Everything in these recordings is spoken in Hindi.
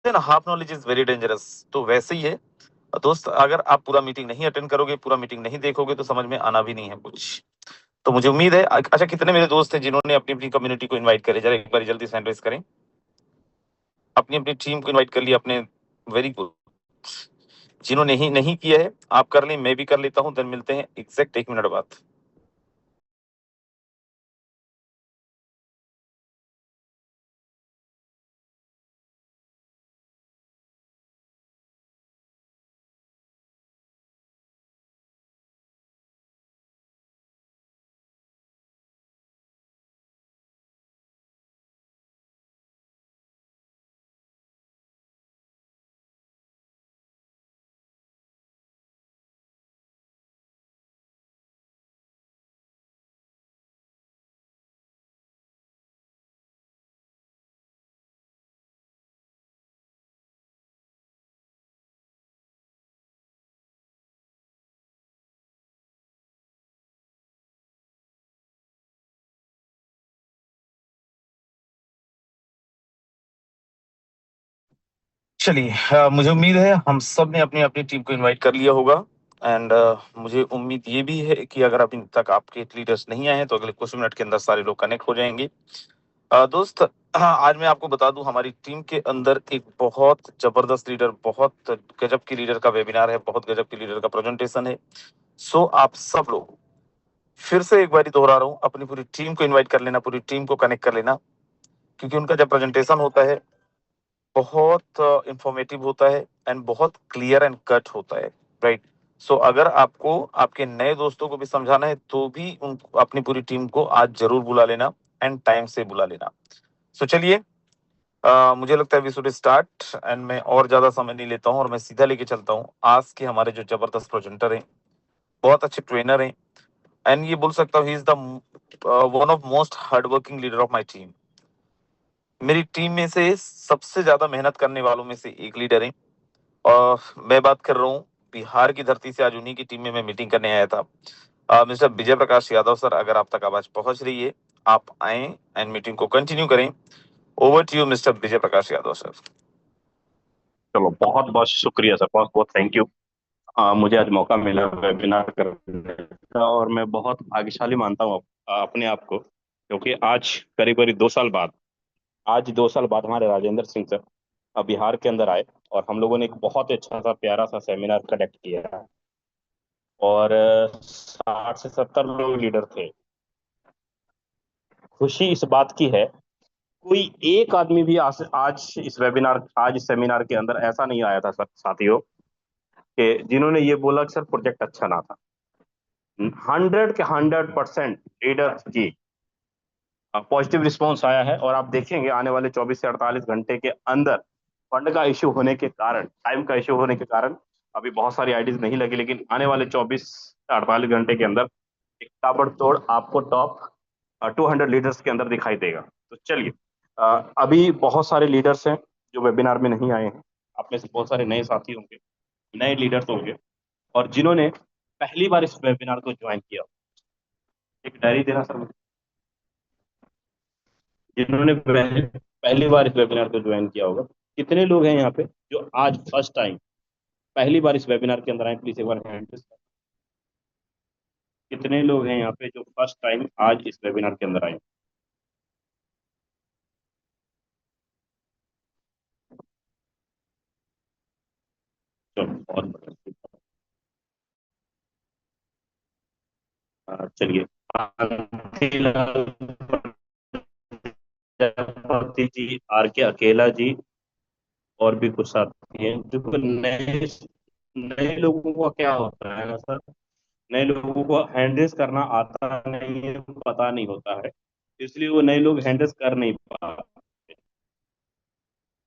ना, half knowledge is very dangerous. तो वैसे ही है दोस्त, अगर आप पूरा मीटिंग नहीं अटेंड करोगे, पूरा मीटिंग नहीं देखोगे, तो समझ में आना भी नहीं है कुछ। तो मुझे उम्मीद है, अच्छा कितने मेरे दोस्त हैं जिन्होंने अपनी अपनी कम्युनिटी को इनवाइट करे, जरा एक बार जल्दी से हैंड रेज करें। अपनी अपनी टीम को इनवाइट कर लिया अपने, वेरी गुड। जिन्होंने नहीं नहीं किया है आप कर लें, मैं भी कर लेता हूं, देन मिलते हैं एग्जैक्ट 1 मिनट बाद। चलिए, मुझे उम्मीद है हम सब ने अपनी अपनी टीम को इनवाइट कर लिया होगा। एंड मुझे उम्मीद ये भी है कि अगर अभी तक आपके लीडर्स नहीं आए हैं तो अगले कुछ मिनट के अंदर सारे लोग कनेक्ट हो जाएंगे। दोस्त, आज मैं आपको बता दूं, हमारी टीम के अंदर एक बहुत जबरदस्त लीडर, बहुत गजब की लीडर का वेबिनार है, बहुत गजब की लीडर का प्रेजेंटेशन है। सो आप सब लोग, फिर से एक बार दोहरा रहा हूं, अपनी पूरी टीम को इनवाइट कर लेना, पूरी टीम को कनेक्ट कर लेना, क्योंकि उनका जब प्रेजेंटेशन होता है बहुत इंफॉर्मेटिव होता है एंड बहुत क्लियर एंड कट होता है, राइट। सो अगर आपको आपके नए दोस्तों को भी समझाना है तो भी उन अपनी पूरी टीम को आज जरूर बुला लेना, एंड टाइम से बुला लेना। सो चलिए, मुझे लगता है वी शुड स्टार्ट, एंड मैं और ज्यादा समय नहीं लेता हूँ और मैं सीधा लेके चलता हूँ आज के हमारे जो जबरदस्त प्रेजेंटर हैं, बहुत अच्छे ट्रेनर हैं, एंड ये बोल सकता हूँ he is the one of most hard working leader of my team. मेरी टीम में से सबसे ज्यादा मेहनत करने वालों में से एक लीडर है, और मैं बात कर रहा हूँ बिहार की धरती से। आज उन्हीं की टीम में मैं मीटिंग करने आया था। मिस्टर विजय प्रकाश यादव सर, अगर आप तक आवाज पहुंच रही है, आप आए एंड मीटिंग को कंटिन्यू करें। Over to you mister Vijay Prakash Yadav sir. चलो, बहुत बहुत शुक्रिया सर, बहुत बहुत थैंक यू। मुझे आज मौका मिला वेबिनार करने का, और मैं बहुत भाग्यशाली मानता हूँ अपने आप को, क्योंकि आज करीब करीब 2 साल बाद, आज 2 साल बाद हमारे राजेंद्र सिंह सर बिहार के अंदर आए, और हम लोगों ने एक बहुत ही अच्छा सा प्यारा सा सेमिनार कंडक्ट किया। और 60 से 70 लोग लीडर थे। खुशी इस बात की है, कोई एक आदमी भी आज इस सेमिनार के अंदर ऐसा नहीं आया था सर साथियों, कि जिन्होंने ये बोला कि सर प्रोजेक्ट अच्छा ना था। 100 के 100% लीडर्स की पॉजिटिव रिस्पॉन्स आया है। और आप देखेंगे आने वाले 24 से 48 घंटे के अंदर फंड का इश्यू होने के कारण, टाइम का इश्यू होने के कारण अभी बहुत सारी आईडीज नहीं लगी, लेकिन आने वाले 24 से 48 घंटे के अंदर एक ताबड़तोड़ आपको टॉप 200 लीडर्स के अंदर दिखाई देगा। तो चलिए, अभी बहुत सारे लीडर्स हैं जो वेबिनार में नहीं आए हैं। आप में से बहुत सारे नए साथी होंगे, नए लीडर्स होंगे, और जिन्होंने पहली बार इस वेबिनार को ज्वाइन किया। एक डायरी देना सर मुझे। जिन्होंने पहली बार इस वेबिनार को ज्वाइन किया होगा, कितने लोग हैं यहाँ पे जो आज फर्स्ट टाइम पहली बार इस वेबिनार के अंदर आए? प्लीज एक बार हैंड रेज करें। कितने लोग हैं यहाँ पे जो फर्स्ट टाइम आज इस वेबिनार के अंदर आए? चलो, बहुत बढ़िया। चलिए, कांतिलाल प्रजापति जी, आर के अकेला जी, और भी कुछ साथी हैं। जो नए नए लोगों को क्या होता है ना सर, नए लोगों को हैंडल्स करना आता नहीं है, पता नहीं होता है, इसलिए वो नए लोग हैंडल्स कर नहीं पाते,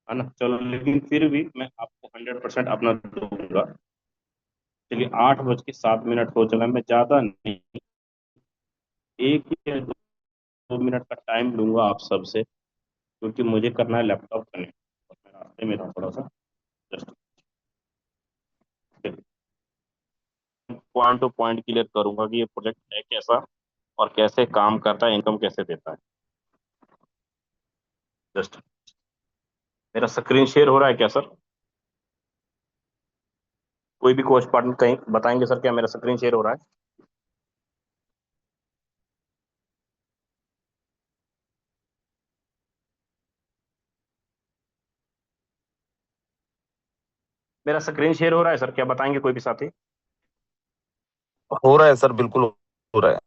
है ना। चलो, लेकिन फिर भी मैं आपको 100% अपना दूंगा। चलिए, 8:07 हो चला, मैं ज्यादा नहीं, 1 या 2 मिनट का टाइम लूंगा आप सबसे, क्योंकि मुझे करना है लैपटॉप कनेक्ट, और मैं रास्ते में था थोड़ा सा। Just point two point clear करूंगा कि ये प्रोजेक्ट है कैसा, और कैसे काम करता है, इनकम कैसे देता है। जस्ट, मेरा मेरा स्क्रीन शेयर हो रहा है क्या सर? कोई भी कोच पार्टनर कहीं बताएंगे सर, क्या मेरा स्क्रीन शेयर हो रहा है? मेरा स्क्रीन शेयर हो रहा है सर, क्या बताएंगे कोई भी साथी? हो रहा है सर, बिल्कुल हो रहा है।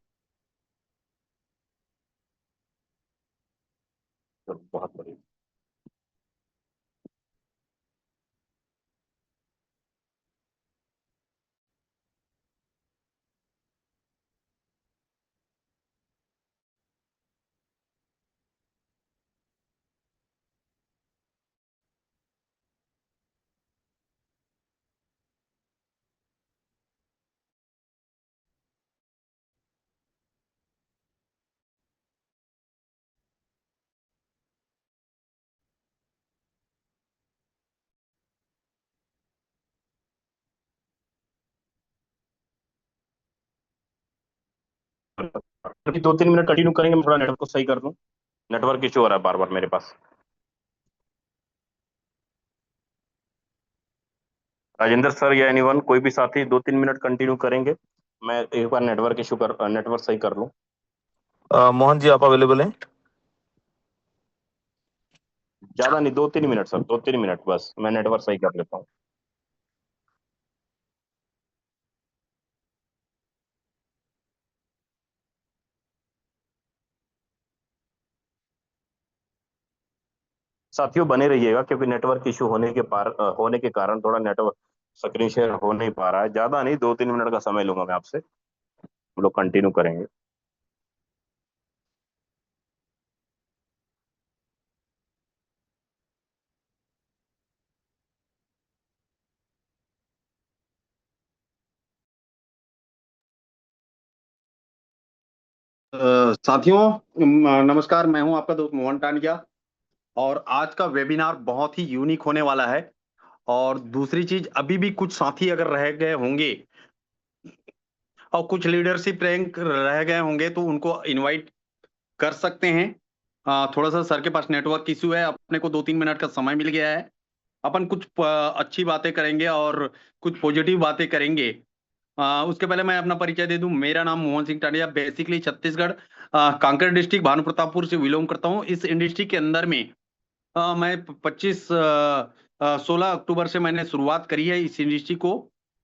तो बहुत बढ़िया। अभी 2-3 मिनट कंटिन्यू करेंगे, मैं थोड़ा नेटवर्क को सही कर दूं। नेटवर्क इशू हो रहा है बार बार मेरे पास। राजेंद्र सर या एनीवन, कोई भी साथी 2-3 मिनट कंटिन्यू करेंगे, मैं एक बार नेटवर्क सही कर लूं। मोहन जी, आप अवेलेबल हैं? ज्यादा नहीं, 2-3 मिनट सर, 2-3 मिनट बस, मैं नेटवर्क सही कर लेता हूँ। साथियों बने रहिएगा, क्योंकि नेटवर्क इशू होने के कारण थोड़ा नेटवर्क स्क्रीन शेयर हो नहीं पा रहा है। ज्यादा नहीं, 2-3 मिनट का समय लूंगा मैं आपसे, हम लोग कंटिन्यू करेंगे। साथियों, नमस्कार। मैं हूं आपका दोस्त मोहन टांडिया। और आज का वेबिनार बहुत ही यूनिक होने वाला है। और दूसरी चीज, अभी भी कुछ साथी अगर रह गए होंगे और कुछ लीडरशिप रैंक रह गए होंगे तो उनको इनवाइट कर सकते हैं। थोड़ा सा सर के पास नेटवर्क इशू है, अपने को 2-3 मिनट का समय मिल गया है। अपन कुछ अच्छी बातें करेंगे और कुछ पॉजिटिव बातें करेंगे। उसके पहले मैं अपना परिचय दे दूं। मेरा नाम मोहन सिंह टांडिया, बेसिकली छत्तीसगढ़ कांकेर डिस्ट्रिक्ट भानु प्रतापपुर से बिलोंग करता हूं। इस इंडस्ट्री के अंदर में मैं 16 अक्टूबर से मैंने शुरुआत करी है इस इंडस्ट्री को।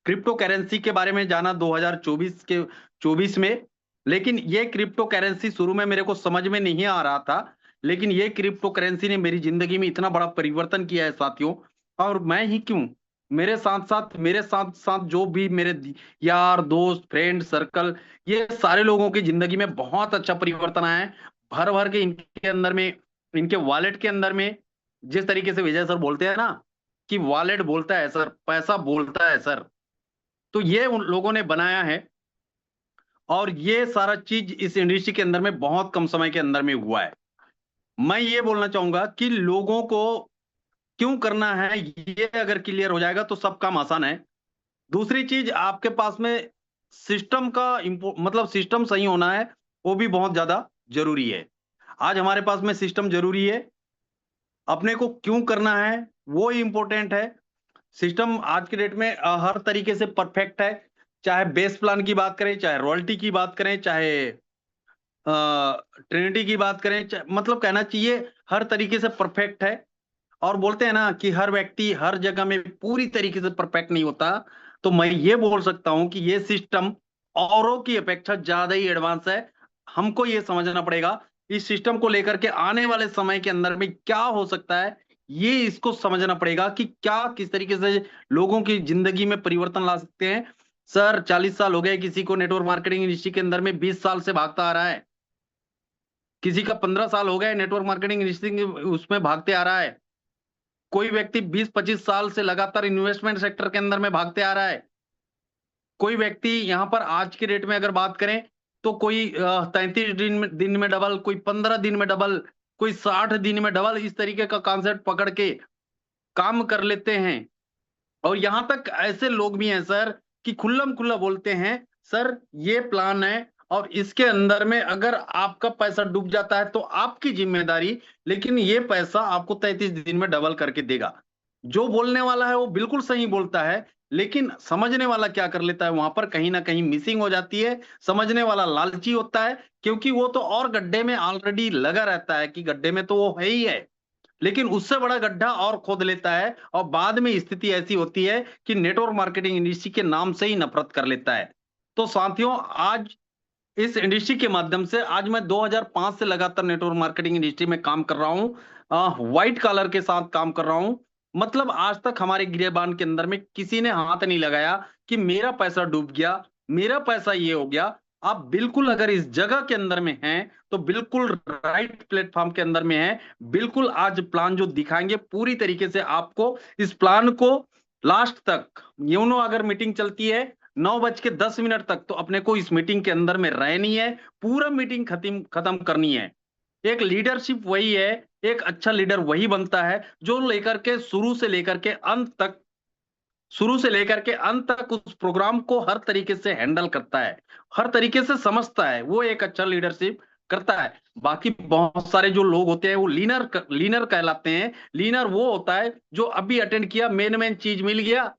क्रिप्टो करेंसी के बारे में जाना 2024 में। लेकिन ये क्रिप्टो करेंसी शुरू में मेरे को समझ में नहीं आ रहा था, लेकिन ये क्रिप्टो करेंसी ने मेरी जिंदगी में इतना बड़ा परिवर्तन किया है साथियों। और मैं ही क्यों, मेरे साथ साथ जो भी मेरे यार दोस्त फ्रेंड सर्कल, ये सारे लोगों की जिंदगी में बहुत अच्छा परिवर्तन आया है। भर भर के इनके अंदर में, इनके वॉलेट के अंदर में, जिस तरीके से विजय सर बोलते हैं ना कि वॉलेट बोलता है सर, पैसा बोलता है सर, तो ये उन लोगों ने बनाया है। और ये सारा चीज इस इंडस्ट्री के अंदर में बहुत कम समय के अंदर में हुआ है। मैं ये बोलना चाहूंगा कि लोगों को क्यों करना है, ये अगर क्लियर हो जाएगा तो सब काम आसान है। दूसरी चीज, आपके पास में सिस्टम का मतलब सिस्टम सही होना है, वो भी बहुत ज्यादा जरूरी है। आज हमारे पास में सिस्टम जरूरी है, अपने को क्यों करना है वो इंपॉर्टेंट है। सिस्टम आज के डेट में हर तरीके से परफेक्ट है। चाहे बेस प्लान की बात करें, चाहे रॉयल्टी की बात करें, चाहे ट्रिनिटी की बात करें, मतलब कहना चाहिए हर तरीके से परफेक्ट है। और बोलते हैं ना कि हर व्यक्ति हर जगह में पूरी तरीके से परफेक्ट नहीं होता। तो मैं ये बोल सकता हूं कि ये सिस्टम औरों की अपेक्षा ज्यादा ही एडवांस है। हमको ये समझना पड़ेगा इस सिस्टम को लेकर के आने वाले समय के अंदर में क्या हो सकता है। ये इसको समझना पड़ेगा कि क्या किस तरीके से लोगों की जिंदगी में परिवर्तन ला सकते हैं। सर 40 साल हो गए किसी को नेटवर्क मार्केटिंग इंडस्ट्री के अंदर में, 20 साल से भागता आ रहा है। किसी का 15 साल हो गए नेटवर्क मार्केटिंग इंडस्ट्री उसमें भागते आ रहा है। कोई व्यक्ति 20-25 साल से लगातार इन्वेस्टमेंट सेक्टर के अंदर में भागते आ रहा है। कोई व्यक्ति यहां पर आज के डेट में अगर बात करें तो कोई 33 दिन में डबल, कोई 15 दिन में डबल, कोई 60 दिन में डबल, इस तरीके का कॉन्सेप्ट पकड़ के काम कर लेते हैं। और यहां तक ऐसे लोग भी हैं सर कि खुल्लम खुल्ला बोलते हैं, सर ये प्लान है और इसके अंदर में अगर आपका पैसा डूब जाता है तो आपकी जिम्मेदारी, लेकिन ये पैसा आपको 33 दिन में डबल करके देगा। जो बोलने वाला है वो बिल्कुल सही बोलता है, लेकिन समझने वाला क्या कर लेता है, वहां पर कहीं ना कहीं मिसिंग हो जाती है। समझने वाला लालची होता है, क्योंकि वो तो और गड्ढे में ऑलरेडी लगा रहता है कि गड्ढे में तो वो है ही है, लेकिन उससे बड़ा गड्ढा और खोद लेता है, और बाद में स्थिति ऐसी होती है कि नेटवर्क मार्केटिंग इंडस्ट्री के नाम से ही नफरत कर लेता है। तो साथियों, आज इस इंडस्ट्री के माध्यम से, आज मैं 2005 से लगातार नेटवर्क मार्केटिंग इंडस्ट्री में काम कर रहा हूँ, व्हाइट कॉलर के साथ काम कर रहा हूँ। मतलब आज तक हमारे गिरेबान के अंदर में किसी ने हाथ नहीं लगाया कि मेरा पैसा डूब गया, मेरा पैसा ये हो गया। आप बिल्कुल अगर इस जगह के अंदर में हैं तो बिल्कुल राइट प्लेटफॉर्म के अंदर में हैं। बिल्कुल आज प्लान जो दिखाएंगे पूरी तरीके से आपको, इस प्लान को लास्ट तक, यूनो अगर मीटिंग चलती है 9:10 तक, तो अपने को इस मीटिंग के अंदर में रहनी है, पूरा मीटिंग खत्म खत्म करनी है। एक लीडरशिप वही है, एक अच्छा लीडर वही बनता है जो लेकर के शुरू से लेकर के अंत तक उस प्रोग्राम को हर तरीके से हैंडल करता है, हर तरीके से समझता है, वो एक अच्छा लीडरशिप करता है। बाकी बहुत सारे जो लोग होते हैं वो लीनर कहलाते हैं। लीनर वो होता है जो अभी अटेंड किया, मेन मेन चीज मिल गया,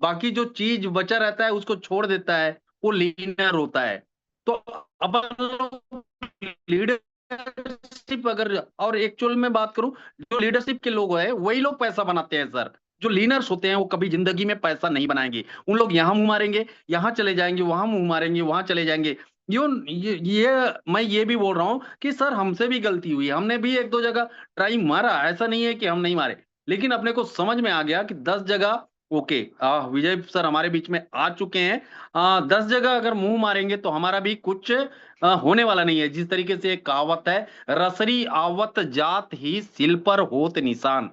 बाकी जो चीज बचा रहता है उसको छोड़ देता है, वो लीनर होता है। तो अब लीडरशिप अगर और एक्चुअल में बात करूं, जो लीडरशिप के लोग हैं वही लोग पैसा बनाते हैं सर। जो लीनर्स होते हैं वो कभी जिंदगी में पैसा नहीं बनाएंगे। उन लोग यहाँ मुंह मारेंगे, यहाँ चले जाएंगे, वहां मुंह मारेंगे, वहां चले जाएंगे। ये मैं ये भी बोल रहा हूँ कि सर हमसे भी गलती हुई, हमने भी एक दो जगह ट्राई मारा, ऐसा नहीं है कि हम नहीं मारे, लेकिन अपने को समझ में आ गया कि 10 जगह ओके। विजय सर हमारे बीच में आ चुके हैं। 10 जगह अगर मुंह मारेंगे तो हमारा भी कुछ होने वाला नहीं है। जिस तरीके से एक कहावत है, रसरी आवत जात ही सिल पर होत निशान।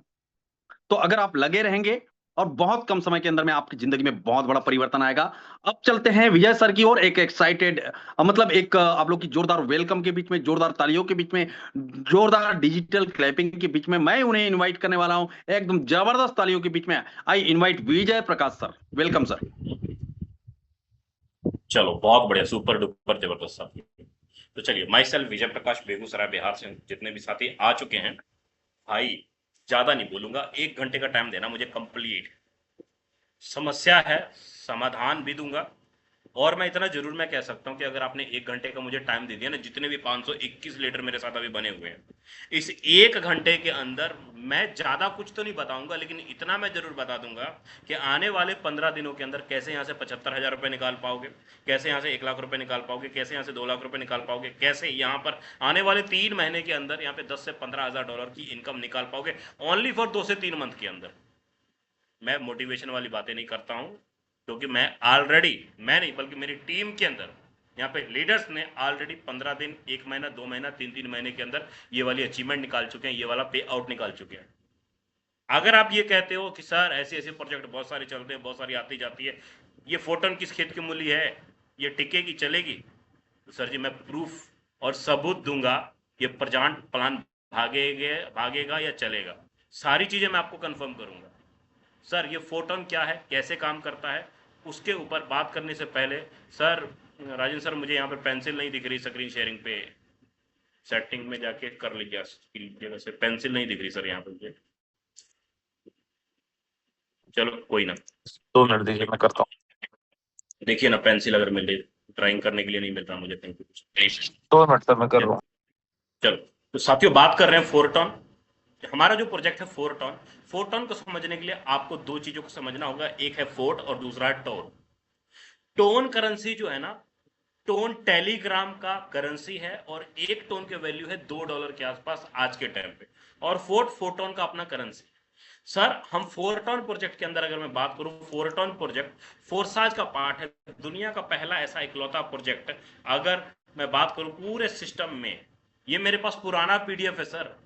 तो अगर आप लगे रहेंगे और बहुत कम समय के अंदर में आपकी जिंदगी में बहुत बड़ा परिवर्तन आएगा। अब चलते हैं विजय सर की ओर, एक एक्साइटेड, मतलब एक आप लोग की जोरदार वेलकम के बीच में, जोरदार तालियों के बीच में, जोरदार डिजिटल क्लैपिंग के बीच में मैं उन्हें इनवाइट करने वाला हूं, एकदम जबरदस्त तालियों के बीच में। I invite Vijay Prakash sir. Welcome sir. चलो बहुत बढ़िया, सुपर डुपर जबरदस्त साथी। तो चलिए, माई सेल्फ विजय प्रकाश, बेगूसराय बिहार से जितने भी साथी आ चुके हैं, भाई ज्यादा नहीं बोलूंगा, 1 घंटे का टाइम देना मुझे कंप्लीट। समस्या है, समाधान भी दूंगा, और मैं इतना जरूर मैं कह सकता हूं कि अगर आपने 1 घंटे का मुझे टाइम दे दिया ना, जितने भी 521 लीटर मेरे साथ अभी बने हुए हैं, इस 1 घंटे के अंदर मैं ज्यादा कुछ तो नहीं बताऊंगा, लेकिन इतना मैं जरूर बता दूंगा कि आने वाले 15 दिनों के अंदर कैसे यहां से 75,000 रुपए निकाल पाओगे, कैसे यहां से 1 लाख रुपए निकाल पाओगे, कैसे यहां से 2 लाख रुपए निकाल पाओगे, कैसे यहां पर आने वाले 3 महीने के अंदर यहाँ पे 10 से 15,000 डॉलर की इनकम निकाल पाओगे, ओनली फॉर 2 से 3 मंथ के अंदर। मैं मोटिवेशन वाली बातें नहीं करता हूं, क्योंकि मैं ऑलरेडी, मैं नहीं बल्कि मेरी टीम के अंदर यहाँ पे लीडर्स ने ऑलरेडी 15 दिन, 1 महीना, 2 महीना, 3-3 महीने के अंदर ये वाली अचीवमेंट निकाल चुके हैं, ये वाला पे आउट निकाल चुके हैं। अगर आप ये कहते हो कि सर ऐसे ऐसे प्रोजेक्ट बहुत सारे चलते हैं, बहुत सारी आती जाती है, ये फोटोन किस खेत की मूली है, ये टिकेगी चलेगी, तो सर जी मैं प्रूफ और सबूत दूंगा, ये प्रोजेक्ट प्लान भागेगा या चलेगा, सारी चीजें मैं आपको कंफर्म करूंगा। सर ये फोटोन क्या है, कैसे काम करता है, उसके ऊपर बात करने से पहले सर, राजन सर मुझे यहाँ पे पेंसिल नहीं दिख रही, स्क्रीन शेयरिंग पे सेटिंग में जाके कर लीजिए, वैसे पेंसिल नहीं दिख रही सर यहाँ पे मुझे। चलो कोई ना, 2 मिनट दीजिए, मैं करता हूँ। देखिए ना, पेंसिल अगर मिले, ड्राइंग करने के लिए नहीं मिल रहा मुझे, थैंक यू। 2 मिनट सर, मैं कर रहा हूँ। चलो, तो साथियों बात कर रहे हैं फोरटॉन। हमारा जो प्रोजेक्ट है फोरटॉन, फोरटॉन को समझने के लिए आपको 2 चीजों को समझना होगा, एक है फोर्ट और दूसरा है टोन। टोन करेंसी जो है ना, टोन टेलीग्राम का करेंसी है, और 1 टोन के वैल्यू है $2 के आसपास आज के टाइम पे, और फोरटॉन का अपना करेंसी। सर हम फोरटॉन प्रोजेक्ट के अंदर अगर मैं बात करूं, फोरटॉन प्रोजेक्ट फोरसाज का पार्ट है, दुनिया का पहला ऐसा इकलौता प्रोजेक्ट है। अगर मैं बात करूं पूरे सिस्टम में, ये मेरे पास पुराना पीडीएफ है सर,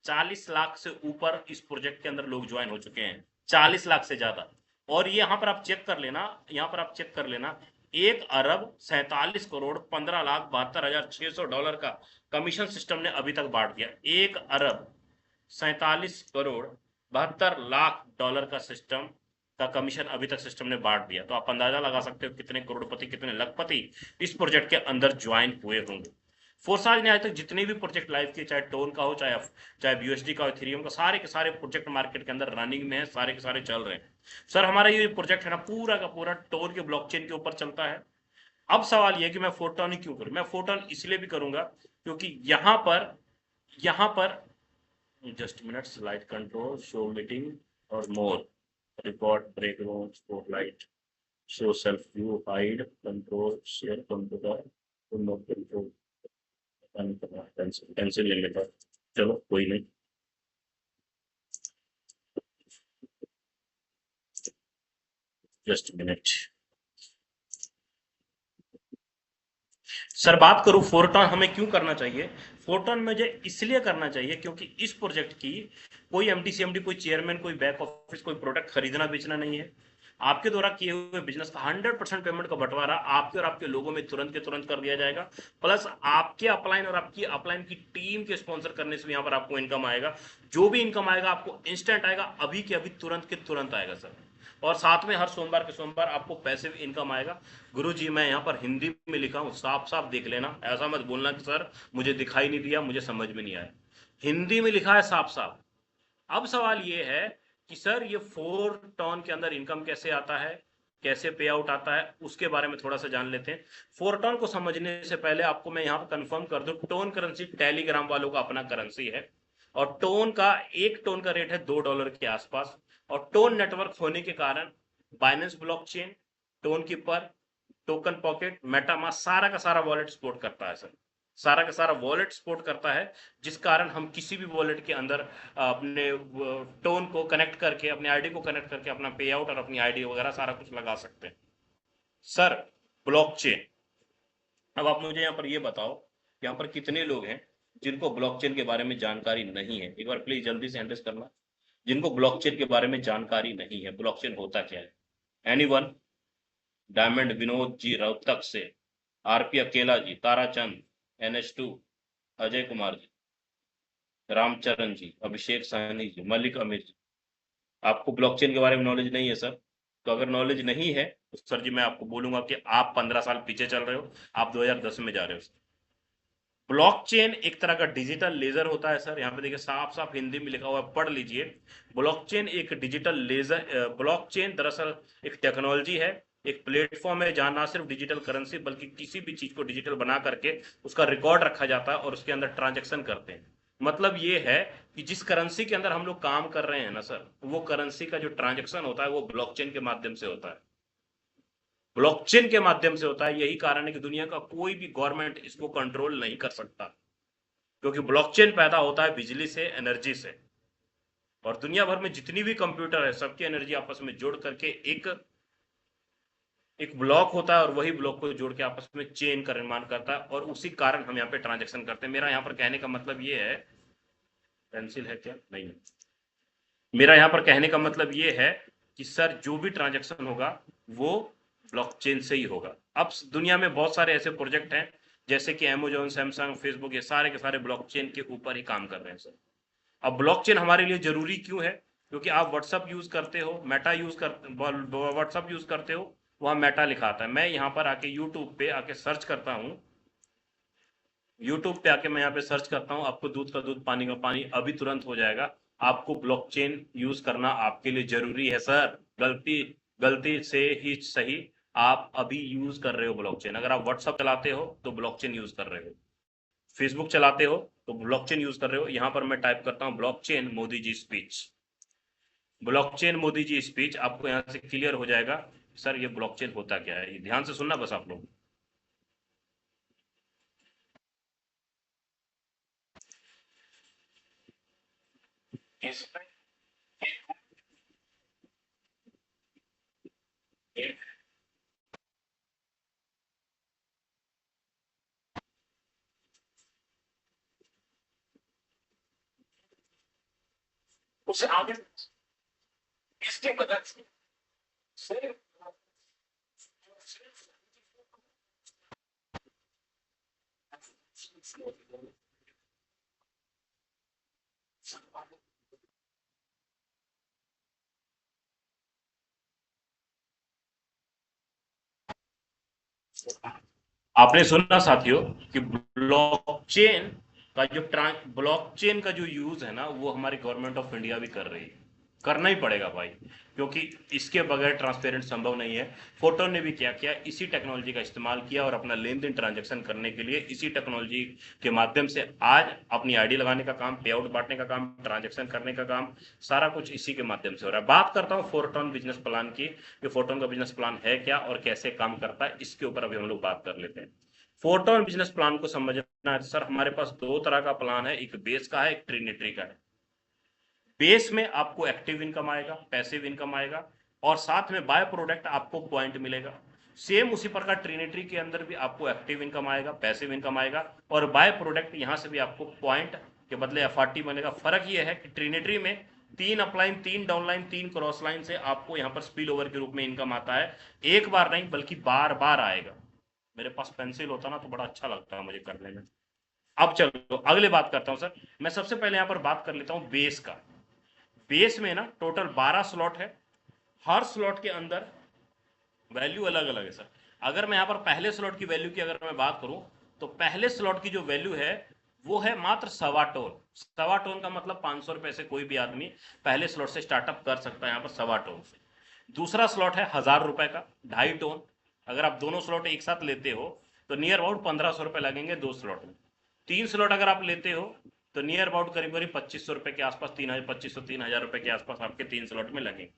40 लाख से ऊपर इस प्रोजेक्ट के अंदर लोग ज्वाइन हो चुके हैं, 40 लाख से ज्यादा। और ये यहाँ पर आप चेक कर लेना, यहाँ पर आप चेक कर लेना, 1 अरब 47 करोड़ 15,72,600 का कमीशन सिस्टम ने अभी तक बांट दिया। 1 अरब 47 करोड़ 72 लाख डॉलर का सिस्टम का कमीशन अभी तक सिस्टम ने बांट दिया। तो आप अंदाजा लगा सकते हो कितने करोड़पति कितने लखपति इस प्रोजेक्ट के अंदर ज्वाइन हुए होंगे। फोर्साज ने आज तक जितने भी प्रोजेक्ट लाइव किए, चाहे टोन का हो, चाहे BUSD का हो, इथेरियम का, सारे के सारे प्रोजेक्ट मार्केट के अंदर रनिंग में है, सारे के सारे चल रहे हैं। सर हमारा ये प्रोजेक्ट है ना पूरा का पूरा टोन के ब्लॉकचेन के ऊपर चलता है। अब सवाल ये कि मैं फोटोन ही क्यों करूं? मैं फोटोन इसलिए भी करूंगा क्योंकि यहां पर just minute, slide control, show meeting और more, record, background, spotlight, show self view, hide, control, share computer, remote control, pencil ले लेता, चलो कोई नहीं। जस्ट मिनट सर, बात करूं फोरटॉन हमें क्यों करना चाहिए। फोरटॉन मुझे इसलिए करना चाहिए क्योंकि इस प्रोजेक्ट की कोई MD CMD, कोई चेयरमैन, कोई बैक ऑफिस, कोई प्रोडक्ट खरीदना बेचना नहीं है। आपके द्वारा किए हुए बिजनेस का 100% पेमेंट का बंटवारा आपके और आपके लोगों में तुरंत के तुरंत कर दिया जाएगा। प्लस आपके अपलाइन और आपकी अपलाइन की टीम के स्पॉन्सर करने से भी यहाँ पर आपको इनकम आएगा। जो भी इनकम आएगा आपको इंस्टेंट आएगा, अभी के अभी, तुरंत के तुरंत आएगा सर। और साथ में हर सोमवार के सोमवार आपको पैसिव इनकम आएगा। गुरुजी मैं यहाँ पर हिंदी में लिखा हूँ, साफ साफ देख लेना, ऐसा मत बोलना कि सर मुझे दिखाई नहीं दिया, मुझे समझ में नहीं आया। हिंदी में लिखा है साफ साफ। अब सवाल ये है कि सर ये 4 टॉन के अंदर इनकम कैसे आता है, कैसे पे आउट आता है, उसके बारे में थोड़ा सा जान लेते हैं। 4 टॉन को समझने से पहले आपको मैं यहाँ पर कंफर्म कर दूं, टोन करेंसी टेलीग्राम वालों का अपना करेंसी है और टोन का 1 टोन का रेट है $2 के आसपास। और टोन नेटवर्क होने के कारण Binance blockchain, tone keeper, token pocket, MetaMask, सारा का सारा वॉलेट सपोर्ट करता है सर। सारा का सारा वॉलेट सपोर्ट करता है, जिस कारण हम किसी भी वॉलेट के अंदर अपने टोन को कनेक्ट करके, अपने आईडी को कनेक्ट करके अपना पे आउट और अपनी आईडी वगैरह सारा कुछ लगा सकते हैं सर। ब्लॉकचेन, अब आप मुझे यहाँ पर ये बताओ, यहाँ पर कितने लोग हैं जिनको ब्लॉकचेन के बारे में जानकारी नहीं है? एक बार प्लीज जल्दी से एंट्रेस करना, जिनको ब्लॉकचेन के बारे में जानकारी नहीं है, ब्लॉकचेन होता क्या है। एनीवन? डायमंड विनोद जी रोहतक से, RP अकेला जी, ताराचंद, NH2, अजय कुमार जी, रामचरण जी, अभिषेक साहनी जी, मलिक अमीर जी। आपको ब्लॉकचेन के बारे में नॉलेज नहीं है सर? तो अगर नॉलेज नहीं है तो सर जी मैं आपको बोलूंगा कि आप 15 साल पीछे चल रहे हो, आप 2010 में जा रहे हो। ब्लॉकचेन एक तरह का डिजिटल लेजर होता है सर। यहाँ पे देखिए साफ साफ हिंदी में लिखा हुआ है, पढ़ लीजिए। ब्लॉकचेन एक डिजिटल लेजर, ब्लॉकचेन दरअसल एक टेक्नोलॉजी है, एक प्लेटफॉर्म है जहां ना सिर्फ डिजिटल करेंसी बल्कि किसी भी चीज को डिजिटल बना करके उसका रिकॉर्ड रखा जाता है और उसके अंदर ट्रांजेक्शन करते हैं। मतलब ये है कि जिस करेंसी के अंदर हम लोग काम कर रहे हैं ना सर, वो करेंसी का जो ट्रांजेक्शन होता है वो ब्लॉकचेन के माध्यम से होता है, ब्लॉकचेन के माध्यम से होता है। यही कारण है कि दुनिया का कोई भी गवर्नमेंट इसको कंट्रोल नहीं कर सकता, क्योंकि ब्लॉकचेन पैदा होता है बिजली से, एनर्जी से। और दुनिया भर में जितनी भी कंप्यूटर है सबकी एनर्जी आपस में जोड़ करके एक एक ब्लॉक होता है और वही ब्लॉक को जोड़ के आपस में चेन का निर्माण करता है और उसी कारण हम यहाँ पे ट्रांजेक्शन करते हैं। मेरा यहाँ पर कहने का मतलब ये है, पेंसिल है क्या? नहीं है। मेरा यहाँ पर कहने का मतलब ये है कि सर जो भी ट्रांजेक्शन होगा वो ब्लॉकचेन से ही होगा। अब दुनिया में बहुत सारे ऐसे प्रोजेक्ट हैं जैसे कि Amazon, सैमसंग, फेसबुक, ये सारे के सारे ब्लॉकचेन के ऊपर ही काम कर रहे हैं सर। अब ब्लॉकचेन हमारे लिए जरूरी क्यों है? क्योंकि आप व्हाट्सअप यूज करते हो, मेटा यूज कर व्हाट्सअप यूज करते हो, वहां मेटा लिखा आता है। मैं यहाँ पर आके यूट्यूब पे आके सर्च करता हूँ, यूट्यूब पे आके मैं यहाँ पे सर्च करता हूँ, आपको दूध का दूध पानी का पानी अभी तुरंत हो जाएगा। आपको ब्लॉकचेन यूज करना आपके लिए जरूरी है सर। गलती गलती से ही सही, आप अभी यूज कर रहे हो ब्लॉकचेन। अगर आप व्हाट्सअप चलाते हो तो ब्लॉकचेन यूज कर रहे हो, फेसबुक चलाते हो तो ब्लॉकचेन यूज कर रहे हो। यहाँ पर मैं टाइप करता हूँ blockchain Modi ji speech, blockchain Modi ji speech, आपको यहाँ से क्लियर हो जाएगा सर ये ब्लॉकचेन होता क्या है। ध्यान से सुनना बस आप लोग। उसे आगे इसके मदद से आपने सुना साथियों कि ब्लॉकचेन का जो यूज है ना, वो हमारी गवर्नमेंट ऑफ इंडिया भी कर रही है। करना ही पड़ेगा भाई, क्योंकि इसके बगैर ट्रांसपेरेंट संभव नहीं है। फोटो ने भी क्या किया, इसी टेक्नोलॉजी का इस्तेमाल किया और अपना लेन देन ट्रांजेक्शन करने के लिए इसी टेक्नोलॉजी के माध्यम से आज अपनी आईडी लगाने का काम, पे आउट बांटने का काम, ट्रांजेक्शन करने का काम, सारा कुछ इसी के माध्यम से हो रहा है। बात करता हूँ फोरटॉन बिजनेस प्लान की, कि फोरटॉन का बिजनेस प्लान है क्या और कैसे काम करता है, इसके ऊपर अभी हम लोग बात कर लेते हैं। फोरटॉन बिजनेस प्लान को समझना है सर, हमारे पास दो तरह का प्लान है, एक बेस का है, एक ट्रिनिटरी का है। बेस में आपको एक्टिव इनकम आएगा, पैसिव इनकम आएगा, और साथ में बाय प्रोडक्ट आपको पॉइंट मिलेगा। सेम उसी प्रकार ट्रिनिटरी के अंदर भी आपको एक्टिव इनकम आएगा, पैसिव इनकम आएगा, और बाय प्रोडक्ट यहां से भी आपको पॉइंट के बदले एफआरटी बनेगा। फर्क यह है कि ट्रिनिटरी में 3 अपलाइन, 3 डाउनलाइन, 3 क्रॉस लाइन से आपको यहां पर स्पिल ओवर के रूप में इनकम आता है। एक बार नहीं बल्कि बार बार आएगा। मेरे पास पेंसिल होता ना तो बड़ा अच्छा लगता है मुझे करने में। अब चलो अगले बात करता हूं सर। मैं सबसे पहले यहां पर बात कर लेता हूं बेस का। बेस में ना टोटल 12 स्लॉट है। हर स्लॉट के अंदर वैल्यू अलग अलग है सर। अगर मैं यहां पर पहले स्लॉट की वैल्यू की अगर मैं बात करूं, तो पहले स्लॉट की जो वैल्यू है वो है मात्र 1.25 टोन। 1.25 टोन का मतलब 500 रुपए से कोई भी आदमी पहले स्लॉट से स्टार्टअप कर सकता है यहां पर 1.25 टोन से। दूसरा स्लॉट है 1000 रुपए का, 2.5 टोन। अगर आप दोनों स्लॉट एक साथ लेते हो तो नियर अबाउट 1500 रुपए लगेंगे 2 स्लॉट में। 3 स्लॉट अगर आप लेते हो तो नियर अबाउट करीब करीब 2500 रुपए के आसपास, 3000, 2500-3000 रुपए के आसपास आपके 3 स्लॉट में लगेंगे।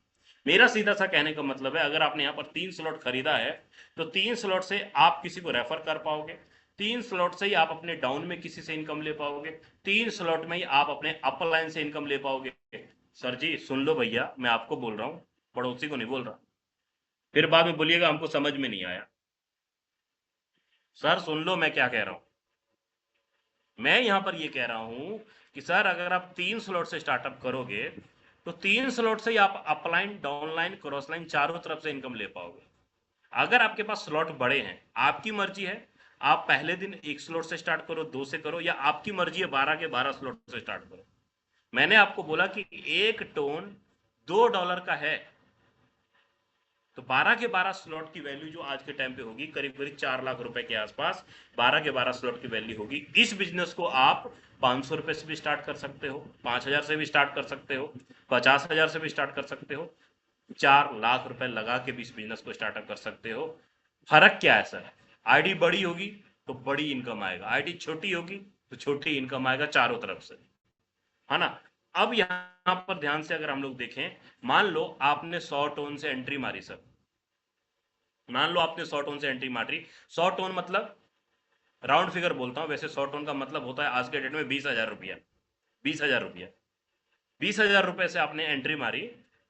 मेरा सीधा सा कहने का मतलब है, अगर आपने यहाँ पर 3 स्लॉट खरीदा है तो 3 स्लॉट से आप किसी को रेफर कर पाओगे। 3 स्लॉट से ही आप अपने डाउन में किसी से इनकम ले पाओगे। 3 स्लॉट में ही आप अपने अप लाइन से इनकम ले पाओगे। सर जी सुन लो भैया, मैं आपको बोल रहा हूँ, पड़ोसी को नहीं बोल रहा। फिर बाद में बोलिएगा हमको समझ में नहीं आया। सर सुन लो मैं क्या कह रहा हूँ। मैं यहां पर ये कह रहा हूं कि सर अगर आप 3 स्लॉट से स्टार्टअप करोगे तो 3 स्लॉट से ही आप अपलाइन, डाउनलाइन, क्रॉस लाइन चारों तरफ से इनकम ले पाओगे। अगर आपके पास स्लॉट बड़े हैं, आपकी मर्जी है, आप पहले दिन 1 स्लॉट से स्टार्ट करो, 2 से करो, या आपकी मर्जी है 12 के 12 स्लॉट से स्टार्ट करो। मैंने आपको बोला कि 1 टोन $2 का है, तो 12 के 12 स्लॉट की वैल्यू जो आज के टाइम पे होगी करीब करीब 4 लाख रुपए के आसपास 12 के 12 स्लॉट की वैल्यू होगी। इस बिजनेस को आप 500 रुपए से भी स्टार्ट कर सकते हो, 5000 से भी स्टार्ट कर सकते हो, 50,000 से भी स्टार्ट कर सकते हो, 4 लाख रुपए लगा के भी इस बिजनेस को स्टार्टअप कर सकते हो। फर्क क्या है सर? आईडी बड़ी होगी तो बड़ी इनकम आएगा, आईडी छोटी होगी तो छोटी इनकम आएगा चारों तरफ से, है ना। अब यहां पर ध्यान से अगर हम लोग देखें, मान लो आपने 100 टोन से एंट्री मारी सर। मान लो आपने 100 टोन से एंट्री मारी। 100 टोन मतलब, राउंड फिगर बोलता हूं, वैसे 100 टोन का मतलब होता है आज के डेट में 20,000 रुपया। 20,000 रुपया, 20,000 रुपए से आपने एंट्री मारी,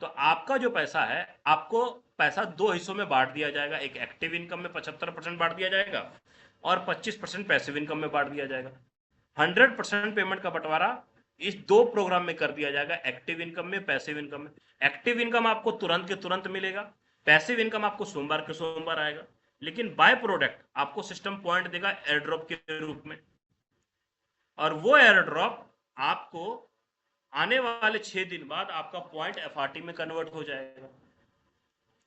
तो आपका जो पैसा है, आपको पैसा दो हिस्सों में बांट दिया जाएगा। एक एक्टिव इनकम में 75% बांट दिया जाएगा और 25% पैसिव इनकम में बांट दिया जाएगा। 100% पेमेंट का बंटवारा इस दो प्रोग्राम में कर दिया जाएगा, एक्टिव इनकम में, पैसिव इनकम में। एक्टिव इनकम आपको तुरंत के तुरंत मिलेगा, पैसिव इनकम आपको सोमवार के सोमवार आएगा, लेकिन बाय प्रोडक्ट आपको सिस्टम पॉइंट देगा एयर ड्रॉप के रूप में, और वो एयर ड्रॉप आपको आने वाले 6 दिन बाद आपका पॉइंट एफआरटी में कन्वर्ट हो जाएगा।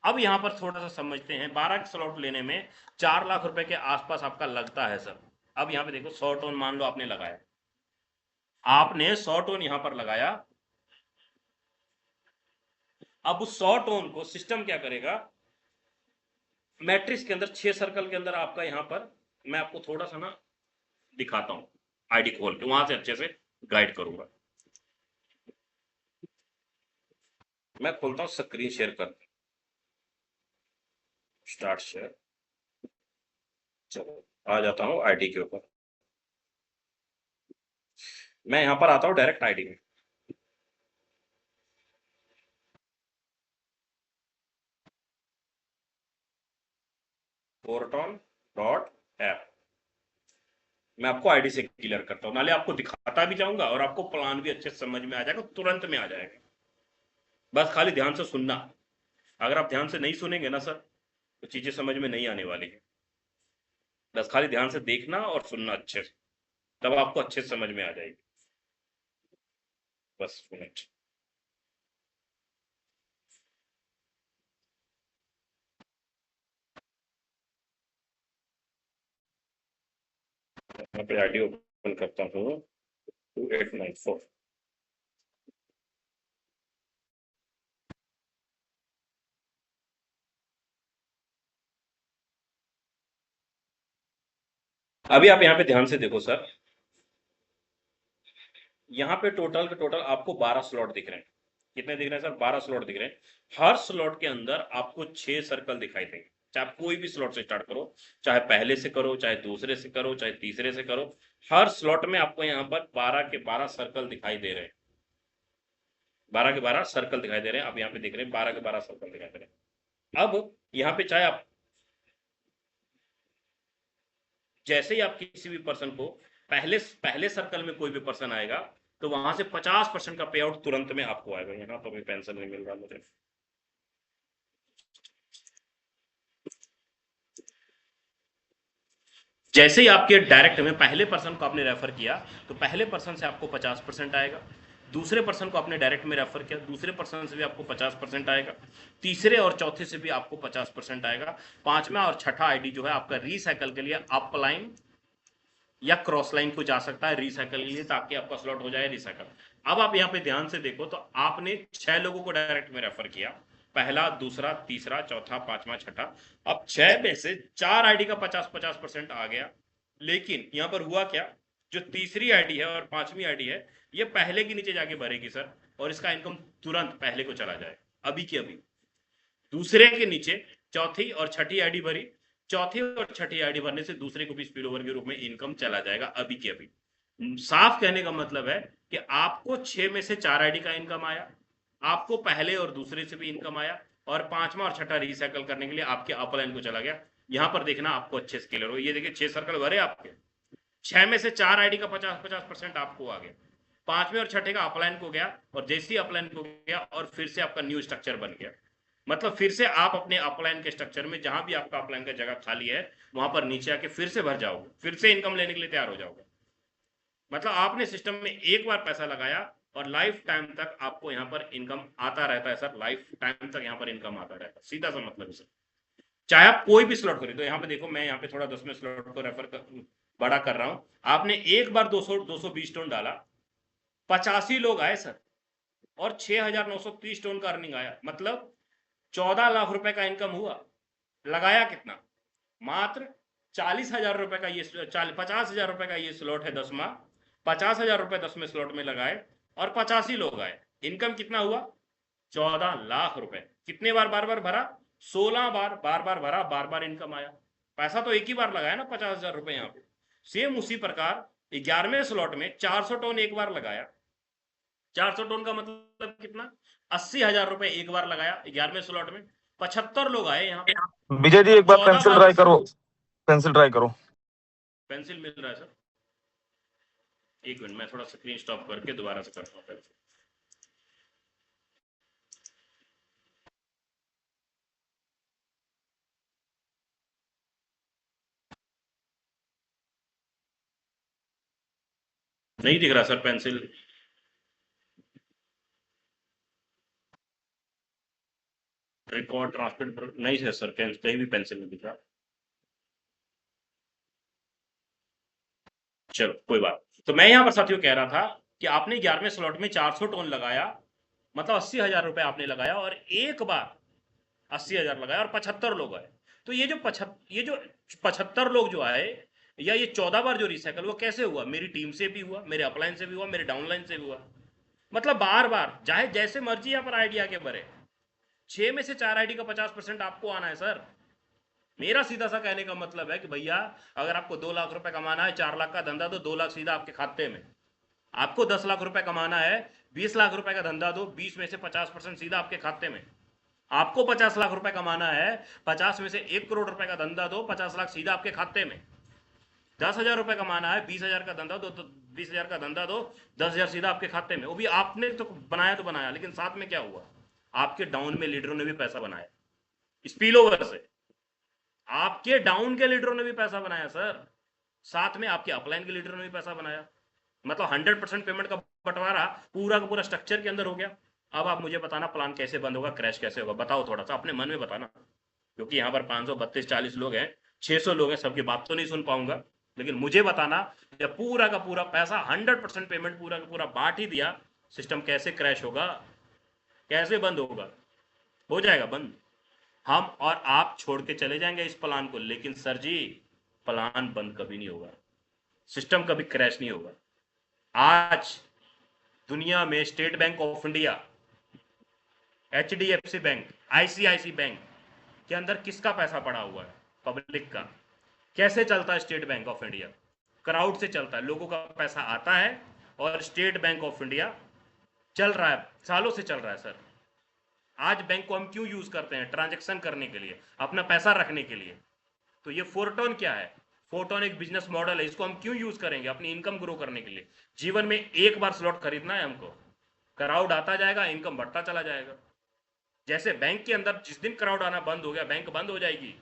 अब यहां पर थोड़ा सा समझते हैं, 12 स्लॉट लेने में 4 लाख रुपए के आसपास आपका लगता है सर। अब यहां पे देखो 100 टोन मान लो आपने लगाया, आपने 100 टोन यहां पर लगाया। अब उस 100 टोन को सिस्टम क्या करेगा, मैट्रिक्स के अंदर 6 सर्कल के अंदर आपका यहां पर, मैं आपको थोड़ा सा ना दिखाता हूं, आईडी खोल के वहां से अच्छे से गाइड करूंगा। मैं खोलता हूं, स्क्रीन शेयर कर, स्टार्ट शेयर। चलो आ जाता हूं आईडी के ऊपर। मैं यहां पर आता हूं डायरेक्ट आईडी में। फोरटॉन.ऐप मैं आपको आईडी से क्लियर करता हूं, नाले आपको दिखाता भी जाऊंगा और आपको प्लान भी अच्छे से समझ में आ जाएगा, तुरंत में आ जाएगा। बस खाली ध्यान से सुनना। अगर आप ध्यान से नहीं सुनेंगे ना सर, तो चीजें समझ में नहीं आने वाली है। बस खाली ध्यान से देखना और सुनना अच्छे से, तब आपको अच्छे से समझ में आ जाएगी। बस मिनट। यहाँ पे आईडी ओपन करता हूँ 2894। अभी आप यहाँ पे ध्यान से देखो सर, यहाँ पे टोटल के टोटल आपको 12 स्लॉट दिख रहे हैं। कितने दिख रहे हैं सर? 12 स्लॉट दिख रहे हैं। हर स्लॉट के अंदर आपको 6 सर्कल दिखाई देंगे, चाहे आप कोई भी स्लॉट से स्टार्ट करो, चाहे पहले से करो, चाहे दूसरे से करो, चाहे तीसरे से करो, हर स्लॉट में आपको यहाँ पर 12 के 12 सर्कल दिखाई दे रहे हैं। 12 के 12 सर्कल दिखाई दे रहे हैं। आप यहाँ पे देख रहे हैं 12 के 12 सर्कल दिखाई दे रहे हैं। अब यहाँ पे चाहे आप जैसे ही आप किसी भी पर्सन को पहले सर्कल में कोई भी पर्सन आएगा तो वहां से 50% का पे आउट तुरंत में आपको आएगा। यहाँ तो अभी पेंशन नहीं मिल रहा मुझे। जैसे ही आपके डायरेक्ट में पहले पर्सन को आपने रेफर किया तो पहले पर्सन से आपको 50% आएगा। दूसरे पर्सन को आपने डायरेक्ट में रेफर किया, दूसरे पर्सन से भी आपको 50% आएगा। तीसरे और चौथे से भी आपको 50% आएगा। पांचवा और छठा आईडी जो है आपका रीसाइकल के लिए अप लाइन या क्रॉस लाइन को जा सकता है रीसाइकल के लिए, ताकि आपका स्लॉट हो जाए रीसाइकल। अब आप यहाँ पे ध्यान से देखो तो आपने 6 लोगों को डायरेक्ट में रेफर किया, पहला, दूसरा, तीसरा, चौथा, पांचवा, छठा। अब 6 में से 4 आईडी का 50% आ गया। लेकिन यहाँ पर हुआ क्या, जो तीसरी आईडी है और पांचवी आईडी है ये पहले के नीचे जाके भरेगी सर, और इसका इनकम तुरंत पहले को चला जाए, अभी की अभी। दूसरे के नीचे चौथी और छठी आईडी भरी, चौथी और छठी आईडी भरने से दूसरे को भी स्पिल ओवर के रूप में इनकम चला जाएगा, अभी के अभी। साफ कहने का मतलब है कि आपको 6 में से 4 आईडी का इनकम आया, आपको पहले और दूसरे से भी इनकम आया, और पांचवा और छठा रिसाइकल करने के लिए आपके अपलाइन को चला गया। यहां पर देखना आपको अच्छे से क्लियर हो। ये देखिए 6 सर्कल भरे आपके, 6 में से 4 आईडी का 50% आपको आ गया, पांचवें और छठे का अपलाइन को गया, और जैसे ही अपलाइन को गया और फिर से आपका न्यू स्ट्रक्चर बन गया। मतलब फिर से आप अपने अपलाइन के स्ट्रक्चर में जहां भी आपका अपलाइन का जगह खाली है वहां पर नीचे आके फिर से भर जाओगे, फिर से इनकम लेने के लिए तैयार हो जाओगे। मतलब आपने सिस्टम में एक बार पैसा लगाया और लाइफ टाइम तक आपको यहाँ पर इनकम आता रहता है सर, लाइफ टाइम तक यहाँ पर इनकम आता रहता है, सीधा सा मतलब है सर। चाहे आप कोई भी स्लॉट खरीदो, यहाँ पे देखो मैं यहाँ पे थोड़ा 10वें स्लॉट को रेफर बड़ा कर रहा हूँ। आपने एक बार 220 टोन डाला, 85 लोग आए सर, और 6,930 टोन का अर्निंग आया, मतलब 14 लाख रुपए का इनकम हुआ। लगाया कितना? मात्र 40,000 रुपए का ये 50,000 रुपए का ये स्लॉट है 10वां, 50,000 रुपए 10वें स्लॉट में लगाए और 85 लोग आए। इनकम कितना हुआ? 14 लाख रुपए। कितने बार बार बार भरा? 16 बार बार बार भरा, बार बार इनकम आया। पैसा तो एक ही बार लगाया ना 50,000 रुपए यहाँ पे। सेम उसी प्रकार 11वें स्लॉट में 400 टोन एक बार लगाया। 400 टोन का मतलब कितना? 80,000 रुपए एक बार लगाया 11वें स्लॉट में। 75 लोग आए यहाँ पे। विजय जी एक बार पेंसिल ट्राई करो, पेंसिल ट्राई करो। पेंसिल मिल रहा है सर? एक मिनट, मैं थोड़ा स्क्रीन स्टॉप करके दोबारा से करता हूँ पेंसिल। नहीं दिख रहा सर पेंसिल। रिकॉर्ड ट्रांसमिट नहीं है सर, कहीं भी पेंसिल नहीं दिख रहा। चलो कोई बात। तो मैं यहाँ पर साथियों कह रहा था कि आपने 11वें स्लॉट में 400 टोन लगाया, मतलब 80,000 रुपए आपने लगाया, और एक बार 80,000 लगाया और 75 लोग आए। तो ये जो 75 लोग जो आए, या ये 14 बार जो रिसाइकल हुआ, कैसे हुआ? मेरी टीम से भी हुआ, मेरे अपलाइन से भी हुआ, मेरे डाउनलाइन से भी हुआ। मतलब बार बार चाहे जैसे मर्जी यहाँ पर आईडी आके भरे। 6 में से 4 आईडी का 50% आपको आना है सर। मेरा सीधा सा कहने का मतलब है कि भैया अगर आपको 2 लाख रुपए कमाना है, 4 लाख का धंधा दो, 2 लाख सीधा आपके खाते में। आपको 10 लाख रुपए कमाना है, 20 लाख रुपए का धंधा दो, 20 में से 50% सीधा आपके खाते में। आपको 50 लाख रुपए कमाना है, 50 में से 1 करोड़ रुपए का धंधा दो, 50 लाख सीधा आपके खाते में। 10,000 रुपए कमाना है, 20,000 का धंधा दो, तो 20,000 का धंधा दो, 10,000 सीधा आपके खाते में। वो भी आपने तो बनाया, लेकिन साथ में क्या हुआ? आपके डाउन में लीडरों ने भी पैसा बनाया स्पिल ओवर से। आपके डाउन के लीडरों ने भी पैसा बनाया सर, साथ में आपके अपलाइन के लीडरों ने भी पैसा बनाया। मतलब 100% पेमेंट का बंटवारा पूरा का पूरा स्ट्रक्चर के अंदर हो गया। अब आप मुझे बताना प्लान कैसे बंद होगा, क्रैश कैसे होगा, बताओ थोड़ा सा अपने मन में बताना, क्योंकि यहाँ पर 532-40 लोग हैं, 600 लोग हैं, सबकी बात तो नहीं सुन पाऊंगा, लेकिन मुझे बताना, जब पूरा का पूरा पैसा 100% पेमेंट पूरा का पूरा बांट ही दिया, सिस्टम कैसे क्रैश होगा, कैसे बंद होगा? हो जाएगा बंद। हम और आप छोड़ के चले जाएंगे इस प्लान को, लेकिन सर जी प्लान बंद कभी नहीं होगा, सिस्टम कभी क्रैश नहीं होगा। आज दुनिया में state bank of India, HDFC bank, ICICI bank के अंदर किसका पैसा पड़ा हुआ है? पब्लिक का। कैसे चलता है state bank of India? Crowd से चलता है, लोगों का पैसा आता है और स्टेट बैंक ऑफ इंडिया चल रहा है, सालों से चल रहा है सर। आज बैंक को हम क्यों यूज करते हैं? ट्रांजैक्शन करने के लिए, अपना पैसा रखने के लिए। तो ये फोरटोन क्या है? फोरटोन एक बिजनेस मॉडल है, इसको हम क्यों यूज करेंगे? अपनी इनकम ग्रो करने के लिए। जीवन में एक बार स्लॉट खरीदना है हमको, क्राउड आता जाएगा, इनकम बढ़ता चला जाएगा। जैसे बैंक के अंदर जिस दिन क्राउड आना बंद हो गया, बैंक बंद हो जाएगी,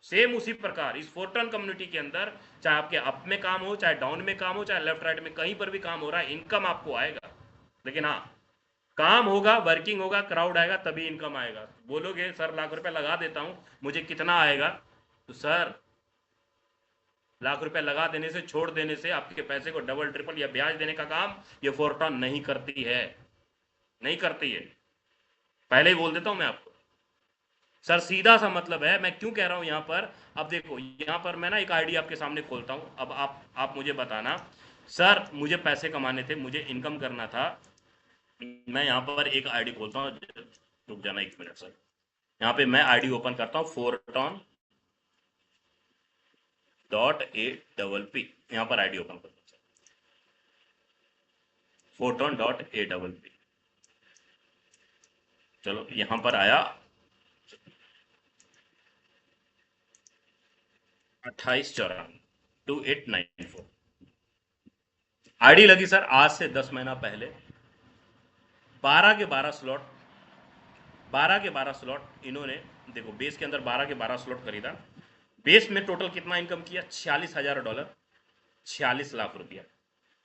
सेम उसी प्रकार इस फोरटोन कम्युनिटी के अंदर, चाहे आपके अप में काम हो, चाहे डाउन में काम हो, चाहे लेफ्ट राइट में कहीं पर भी काम हो रहा है, इनकम आपको आएगा। लेकिन हाँ, काम होगा, वर्किंग होगा, क्राउड आएगा, तभी इनकम आएगा। बोलोगे सर लाख रुपए लगा देता हूं, मुझे कितना आएगा? तो सर लाख रुपए लगा देने से, छोड़ देने से आपके पैसे को डबल ट्रिपल या ब्याज देने का काम ये फोरटोन नहीं करती है, नहीं करती है। पहले ही बोल देता हूं मैं आपको सर, सीधा सा मतलब है। मैं क्यों कह रहा हूं यहां पर, अब देखो यहां पर मैं ना एक आईडी आपके सामने खोलता हूं। अब आप मुझे बताना, सर मुझे पैसे कमाने थे, मुझे इनकम करना था। मैं यहाँ पर एक आईडी खोलता हूँ, रुक जाना 1 मिनट सर। यहाँ पे मैं आईडी ओपन करता हूँ, Fourton.APP। यहाँ पर आईडी ओपन करता हूँ, Fourton.APP। चलो यहाँ पर आया 2894 आईडी लगी सर आज से 10 महीना पहले। 12 के 12 स्लॉट, 12 के 12 स्लॉट इन्होंने, देखो बेस के अंदर 12 के 12 स्लॉट खरीदा। बेस में टोटल कितना इनकम किया? $46,000, 46 लाख रुपया।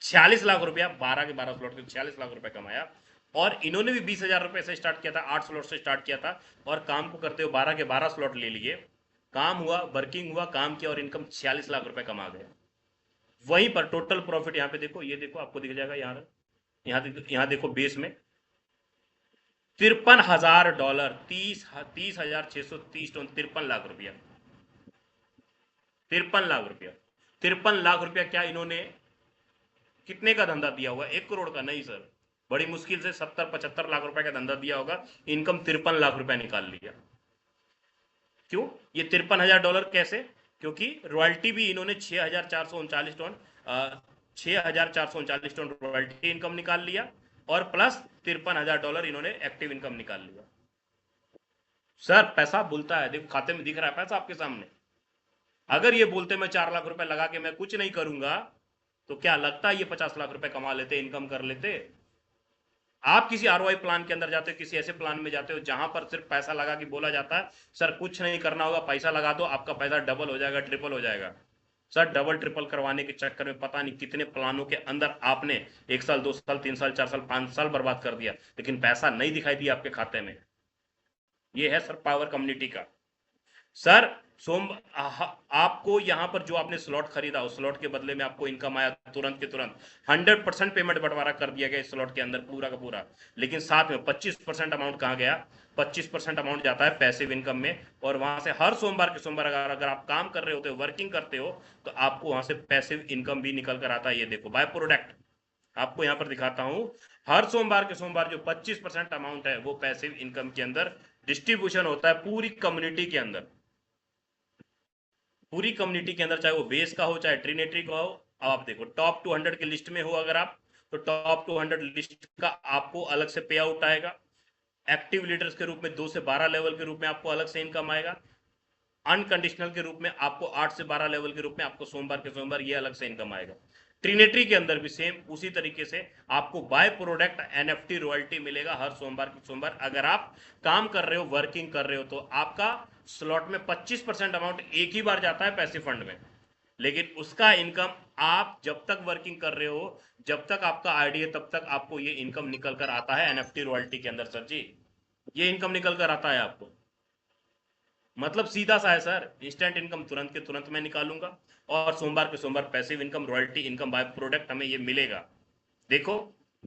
46 लाख रुपया 12 के 12 स्लॉट से 46 लाख रुपया कमाया। और इन्होंने भी 20,000 रुपए से स्टार्ट किया था, 8 स्लॉट से स्टार्ट किया था, और काम को करते हुए 12 के 12 स्लॉट ले लिए। काम हुआ, वर्किंग हुआ, काम किया और इनकम 46 लाख रुपए कमा गए। वहीं पर टोटल प्रॉफिट यहाँ पे देखो, ये देखो आपको दिख जाएगा यहाँ देखो बेस में $53,000, 30,630 टन, 53 लाख रुपया, 53 लाख रुपया। 53 लाख रुपया क्या इन्होंने कितने का धंधा दिया हुआ? 1 करोड़ का नहीं सर, बड़ी मुश्किल से 70-75 लाख रुपए का धंधा दिया होगा, इनकम 53 लाख रुपया निकाल लिया। क्यों? ये $53,000 कैसे? क्योंकि रॉयल्टी भी इन्होंने 6,439 टन 6,439 टन रॉयल्टी इनकम निकाल लिया, और प्लस $53,000 इन्होंने एक्टिव इनकम निकाल लिया। सर पैसा बोलता है, देखो खाते में दिख रहा है पैसा आपके सामने। अगर ये बोलते मैं 4 लाख रुपए लगा के मैं कुछ नहीं करूंगा, तो क्या लगता है ये 50 लाख रुपए कमा लेते, इनकम कर लेते? आप किसी ROI प्लान के अंदर जाते हो, किसी ऐसे प्लान में जाते हो जहां पर सिर्फ पैसा लगा के बोला जाता है सर कुछ नहीं करना होगा, पैसा लगा दो, आपका पैसा डबल हो जाएगा, ट्रिपल हो जाएगा। सर डबल ट्रिपल करवाने के चक्कर में पता नहीं कितने प्लानों के अंदर आपने 1 साल, 2 साल, 3 साल, 4 साल, 5 साल बर्बाद कर दिया, लेकिन पैसा नहीं दिखाई दिया आपके खाते में। ये है सर पावर कम्युनिटी का। सर आपको यहां पर जो आपने स्लॉट खरीदा, उस स्लॉट के बदले में आपको इनकम आया तुरंत के तुरंत। 100% पेमेंट बंटवारा कर दिया गया इस स्लॉट के अंदर पूरा का पूरा। लेकिन साथ में 25% अमाउंट कहाँ गया? 25% अमाउंट जाता है पैसिव इनकम में, और वहां से हर सोमवार के सोमवार अगर आप काम कर रहे होते हो, वर्किंग करते हो, तो आपको वहां से पैसिव इनकम भी निकल कर आता है। ये देखो बाय प्रोडक्ट आपको यहां पर दिखाता हूं, हर सोमवार के सोमवार जो 25% अमाउंट है वो पैसिव इनकम के अंदर डिस्ट्रीब्यूशन होता है पूरी कम्युनिटी के अंदर। पूरी कम्युनिटी के अंदर, चाहे वो बेस का हो, चाहे ट्रिनेटरी का हो। अब आप देखो टॉप 200 की लिस्ट में हो अगर आप, तो टॉप 200 लिस्ट का आपको अलग से पे आउट आएगा। एक्टिव लीडर्स के रूप में 2 से 12 लेवल के रूप में आपको अलग से इनकम आएगा। अनकंडीशनल के रूप में आपको 8 से 12 लेवल के रूप में आपको सोमवार के सोमवार ये अलग से इनकम आएगा। ट्रिनेटरी के अंदर भी सेम उसी तरीके से आपको बाय प्रोडक्ट NFT रॉयल्टी मिलेगा हर सोमवार की सोमवार। अगर आप काम कर रहे हो, वर्किंग कर रहे हो, तो आपका स्लॉट में 25% अमाउंट एक ही बार जाता है पैसिव फंड में, लेकिन उसका इनकम आप जब तक वर्किंग कर रहे हो, जब तक आपका आईडी है, तब तक आपको ये इनकम निकल कर आता है NFT रॉयल्टी के अंदर। सर जी ये इनकम निकल कर आता है आपको। मतलब सीधा सा है सर, इंस्टेंट इनकम तुरंत के तुरंत मैं निकालूंगा और सोमवार के सोमवार passive income, royalty income by product हमें ये मिलेगा। देखो